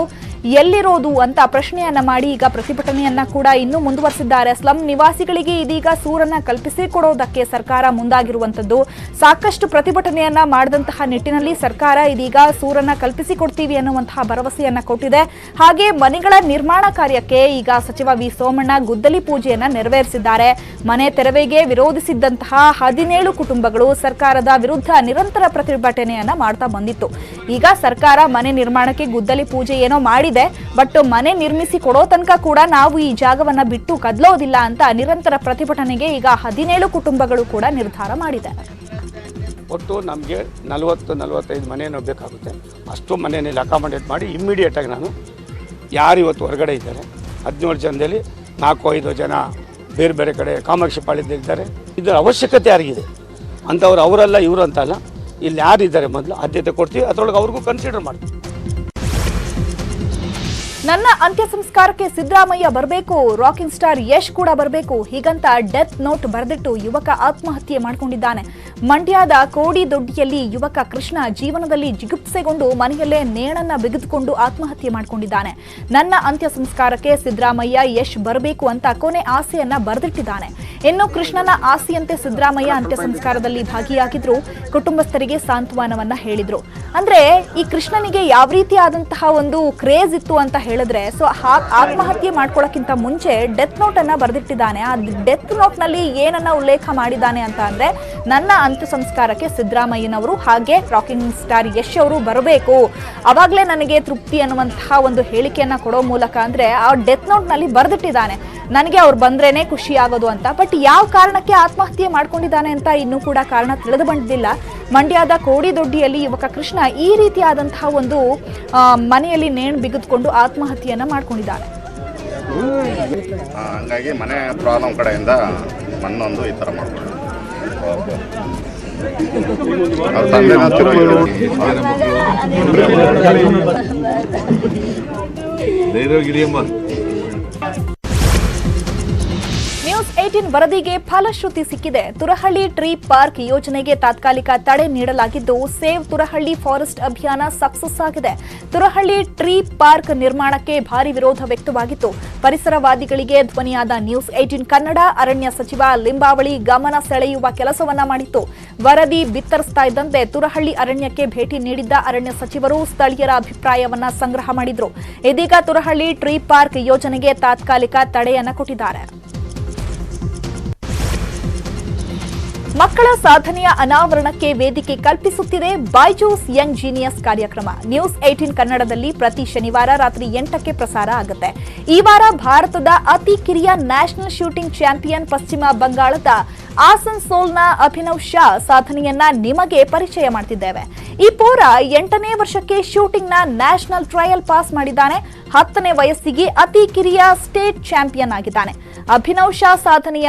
ಎಲ್ಲಿರೋದು ಅಂತ ಪ್ರಶ್ನೆಯನ್ನ ಮಾಡಿ ಈಗ ಪ್ರತಿಭಟನೆಯನ್ನ ಕೂಡ ಇನ್ನೂ ಮುಂದುವರೆಸಿದ್ದಾರೆ. ಸ್ಲಂ ನಿವಾಸಿಗಳಿಗೆ ಇದೀಗ ಸೂರನ್ನ ಕಲ್ಪಿಸಿಕೊಡೋದಕ್ಕೆ ಸರ್ಕಾರ ಮುಂದಾಗಿರುವಂತದ್ದು. ಸಾಕಷ್ಟು ಪ್ರತಿಭಟನೆಯನ್ನ ಮಾಡಿದಂತಹ ನಿಟ್ಟಿನಲ್ಲಿ ಸರ್ಕಾರ ಇದೀಗ ಸೂರನ್ನ ಕಲ್ಪಿಸಿಕೊಡ್ತೀವಿ ಅನ್ನುವಂತಹ ಭರವಸೆಯನ್ನ ಕೊಟ್ಟಿದೆ. ಹಾಗೆ ಮನೆಗಳ ನಿರ್ಮಾಣ ಕಾರ್ಯಕ್ಕೆ ಈಗ ಸಚಿವ ವಿ ಸೋಮಣ್ಣ ಗುದ್ದಲಿ ಪೂಜೆಯನ್ನ ನೆರವೇರಿಸಿದ್ದಾರೆ. ಮನೆ ತೆರವಿಗೆ ವಿರೋಧಿಸಿದ್ದಂತಹ 17 ಕುಟುಂಬಗಳು ಸರ್ಕಾರದ ವಿರುದ್ಧ ನಿರಂತರ ಪ್ರತಿಭಟನೆಯನ್ನ ಮಾಡ್ತಾ ಬಂದಿತ್ತು. ಈಗ ಸರ್ಕಾರ ಮನೆ ನಿರ್ಮಾಣಕ್ಕೆ ಗುದ್ದಲಿ ಪೂಜೆ ಏನೋ ಮಾಡಿದೆ, ಬಟ್ ಮನೆ ನಿರ್ಮಿಸಿ ಕೊಡೋ ತನಕ ಕೂಡ ನಾವು ಈ ಜಾಗವನ್ನ ಬಿಟ್ಟು ಕದಲೋದಿಲ್ಲ ಅಂತ ನಿರಂತರ ಪ್ರತಿಭಟನೆಗೆ ಈಗ 17 ಕುಟುಂಬಗಳು ಕೂಡ ನಿರ್ಧಾರ ಮಾಡಿದ್ದಾರೆ. ಒಟ್ಟು ನಮಗೆ 40-45 ಮನೆಯನ್ನು ಬೇಕಾಗುತ್ತೆ. ಅಷ್ಟು ಮನೆಯಲ್ಲಿ ಅಕಾಮಡೇಟ್ ಮಾಡಿ ಇಮ್ಮಿಡಿಯೇಟಾಗಿ ನಾನು ಯಾರು ಇವತ್ತು ಹೊರಗಡೆ ಇದ್ದಾರೆ 17 ಜನದಲ್ಲಿ 4-5 ಜನ ಬೇರೆ ಬೇರೆ ಕಡೆ ಕಾಮಾಕ್ಷಿ ಪಾಳ್ಯದಲ್ಲಿದ್ದಾರೆ. ಇದರ ಅವಶ್ಯಕತೆ ಯಾರಿಗಿದೆ ಅಂಥವ್ರು, ಅವರಲ್ಲ ಇವರು ಅಂತ ಅಲ್ಲ, ಇಲ್ಲಿ ಯಾರಿದ್ದಾರೆ ಮೊದಲು ಆದ್ಯತೆ ಕೊಡ್ತೀವಿ, ಅದರೊಳಗೆ ಅವ್ರಿಗೂ ಕನ್ಸಿಡರ್ ಮಾಡ್ತೀವಿ. ನನ್ನ ಅಂತ್ಯ ಸಂಸ್ಕಾರಕ್ಕೆ ಸಿದ್ದರಾಮಯ್ಯ ಬರಬೇಕು, ರಾಕಿಂಗ್ ಸ್ಟಾರ್ ಯಶ್ ಕೂಡ ಬರಬೇಕು, ಹೀಗಂತ ಡೆತ್ ನೋಟ್ ಬರೆದಿಟ್ಟು ಯುವಕ ಆತ್ಮಹತ್ಯೆ ಮಾಡಿಕೊಂಡಿದ್ದಾನೆ. ಮಂಡ್ಯದ ಕೋಡಿದೊಡ್ಡಿಯಲ್ಲಿ ಯುವಕ ಕೃಷ್ಣ ಜೀವನದಲ್ಲಿ ಜಿಗುಪ್ಸೆಗೊಂಡು ಮನೆಯಲ್ಲೇ ನೇಣನ್ನ ಬಿಗಿದುಕೊಂಡು ಆತ್ಮಹತ್ಯೆ ಮಾಡಿಕೊಂಡಿದ್ದಾನೆ. ನನ್ನ ಅಂತ್ಯ ಸಂಸ್ಕಾರಕ್ಕೆ ಸಿದ್ದರಾಮಯ್ಯ ಯಶ್ ಬರಬೇಕು ಅಂತ ಕೊನೆ ಆಸೆಯನ್ನ ಬರೆದಿಟ್ಟಿದ್ದಾನೆ. ಇನ್ನು ಕೃಷ್ಣನ ಆಸೆಯಂತೆ ಸಿದ್ದರಾಮಯ್ಯ ಅಂತ್ಯ ಸಂಸ್ಕಾರದಲ್ಲಿ ಭಾಗಿಯಾಗಿದ್ರು, ಕುಟುಂಬಸ್ಥರಿಗೆ ಸಾಂತ್ವನವನ್ನ ಹೇಳಿದ್ರು. ಅಂದ್ರೆ ಈ ಕೃಷ್ಣನಿಗೆ ಯಾವ ರೀತಿಯಾದಂತಹ ಒಂದು ಕ್ರೇಜ್ ಇತ್ತು ಅಂತ ಹೇಳಿದ್ರೆ, ಸೊ ಆತ್ಮಹತ್ಯೆ ಮಾಡ್ಕೊಳ್ಳೋಕ್ಕಿಂತ ಮುಂಚೆ ಡೆತ್ ನೋಟ್ ಅನ್ನ ಬರೆದಿಟ್ಟಿದ್ದಾನೆ. ಆ ಡೆತ್ ನೋಟ್ ನಲ್ಲಿ ಏನನ್ನ ಉಲ್ಲೇಖ ಮಾಡಿದ್ದಾನೆ ಅಂತ ಅಂದ್ರೆ, ನನ್ನ ಅಂತ್ಯ ಸಂಸ್ಕಾರಕ್ಕೆ ಸಿದ್ದರಾಮಯ್ಯನವರು ಹಾಗೆ ರಾಕಿಂಗ್ ಸ್ಟಾರ್ ಯಶ್ ಅವರು ಬರಬೇಕು, ಅವಾಗ್ಲೇ ನನಗೆ ತೃಪ್ತಿ ಅನ್ನುವಂತಹ ಒಂದು ಹೇಳಿಕೆಯನ್ನ ಕೊಡೋ ಮೂಲಕ ಅಂದ್ರೆ ಆ ಡೆತ್ ನೋಟ್ ನಲ್ಲಿ ಬರೆದಿಟ್ಟಿದ್ದಾನೆ, ನನಗೆ ಅವ್ರು ಬಂದ್ರೇನೆ ಖುಷಿ ಆಗೋದು ಅಂತ. ಬಟ್ ಯಾವ ಕಾರಣಕ್ಕೆ ಆತ್ಮಹತ್ಯೆ ಮಾಡ್ಕೊಂಡಿದ್ದಾನೆ ಅಂತ ಇನ್ನೂ ಕೂಡ ಕಾರಣ ತಿಳಿದು ಬಂದಿಲ್ಲ. ಮಂಡ್ಯದ ಕೋಡಿದೊಡ್ಡಿಯಲ್ಲಿ ಯುವಕ ಕೃಷ್ಣ ಈ ರೀತಿಯಾದಂತಹ ಒಂದು ಮನೆಯಲ್ಲಿ ನೇಣು ಬಿಗಿದುಕೊಂಡು ಆತ್ಮಹತ್ಯೆಯನ್ನ ಮಾಡ್ಕೊಂಡಿದ್ದಾನೆ. ಹಂಗಾಗಿ ಮನೆ ಪ್ರಾಬ್ಲಮ್ ಕಡೆಯಿಂದ ಮಣ್ಣೊಂದು ಈ ಥರ ಮಾಡ್ಕೊಂಡು ನ್ಯೂಸ್ 18 ವರದಿಗೆ ಫಲಶ್ರುತಿ ಸಿಕ್ಕಿದೆ. ತುರಹಳ್ಳಿ ಟ್ರೀ ಪಾರ್ಕ್ ಯೋಜನೆಗೆ ತಾತ್ಕಾಲಿಕ ತಡೆ ನೀಡಲಾಗಿದ್ದು, ಸೇವ್ ತುರಹಳ್ಳಿ ಫಾರೆಸ್ಟ್ ಅಭಿಯಾನ ಸಕ್ಸಸ್ ಆಗಿದೆ. ತುರಹಳ್ಳಿ ಟ್ರೀ ಪಾರ್ಕ್ ನಿರ್ಮಾಣಕ್ಕೆ ಭಾರಿ ವಿರೋಧ ವ್ಯಕ್ತವಾಗಿತ್ತು. ಪರಿಸರವಾದಿಗಳಿಗೆ ಧ್ವನಿಯಾದ ನ್ಯೂಸ್ 18 ಕನ್ನಡ ಅರಣ್ಯ ಸಚಿವ ಲಿಂಬಾವಳಿ ಗಮನ ಸೆಳೆಯುವ ಕೆಲಸವನ್ನ ಮಾಡಿತ್ತು. ವರದಿ ಬಿತ್ತರಿಸ್ತಾ ಇದ್ದಂತೆ ತುರಹಳ್ಳಿ ಅರಣ್ಯಕ್ಕೆ ಭೇಟಿ ನೀಡಿದ್ದ ಅರಣ್ಯ ಸಚಿವರು ಸ್ಥಳೀಯರ ಅಭಿಪ್ರಾಯವನ್ನ ಸಂಗ್ರಹ ಮಾಡಿದ್ರು. ಇದೀಗ ತುರಹಳ್ಳಿ ಟ್ರೀ ಪಾರ್ಕ್ ಯೋಜನೆಗೆ ತಾತ್ಕಾಲಿಕ ತಡೆಯನ್ನ ಕೊಟ್ಟಿದ್ದಾರೆ. ಮಕ್ಕಳ ಸಾಧನೆಯ ಅನಾವರಣಕ್ಕೆ ವೇದಿಕೆ ಕಲ್ಪಿಸುತ್ತಿದೆ ಬೈಜೂಸ್ ಯಂಗ್ ಜೀನಿಯಸ್ ಕಾರ್ಯಕ್ರಮ. ನ್ಯೂಸ್ 18 ಕನ್ನಡದಲ್ಲಿ ಪ್ರತಿ ಶನಿವಾರ ರಾತ್ರಿ 8ಕ್ಕೆ ಪ್ರಸಾರ ಆಗುತ್ತೆ. ಈ ವಾರ ಭಾರತದ ಅತಿ ಕಿರಿಯ ನ್ಯಾಷನಲ್ ಶೂಟಿಂಗ್ ಚಾಂಪಿಯನ್ ಪಶ್ಚಿಮ ಬಂಗಾಳದ ಆಸನ್ಸೋಲ್ನ ಅಭಿನವ್ ಶಾ ಸಾಧನೆಯನ್ನ ನಿಮಗೆ ಪರಿಚಯ ಮಾಡ್ತಿದ್ದೇವೆ. ಈ ಪೋರ 8ನೇ ವರ್ಷಕ್ಕೆ ಶೂಟಿಂಗ್ನ ನ್ಯಾಷನಲ್ ಟ್ರಯಲ್ ಪಾಸ್ ಮಾಡಿದ್ದಾನೆ. 10ನೇ ವಯಸ್ಸಿಗೆ ಅತಿ ಕಿರಿಯ ಸ್ಟೇಟ್ ಚಾಂಪಿಯನ್ ಆಗಿದ್ದಾನೆ. ಅಭಿನವ್ ಶಾ ಸಾಧನೆಯ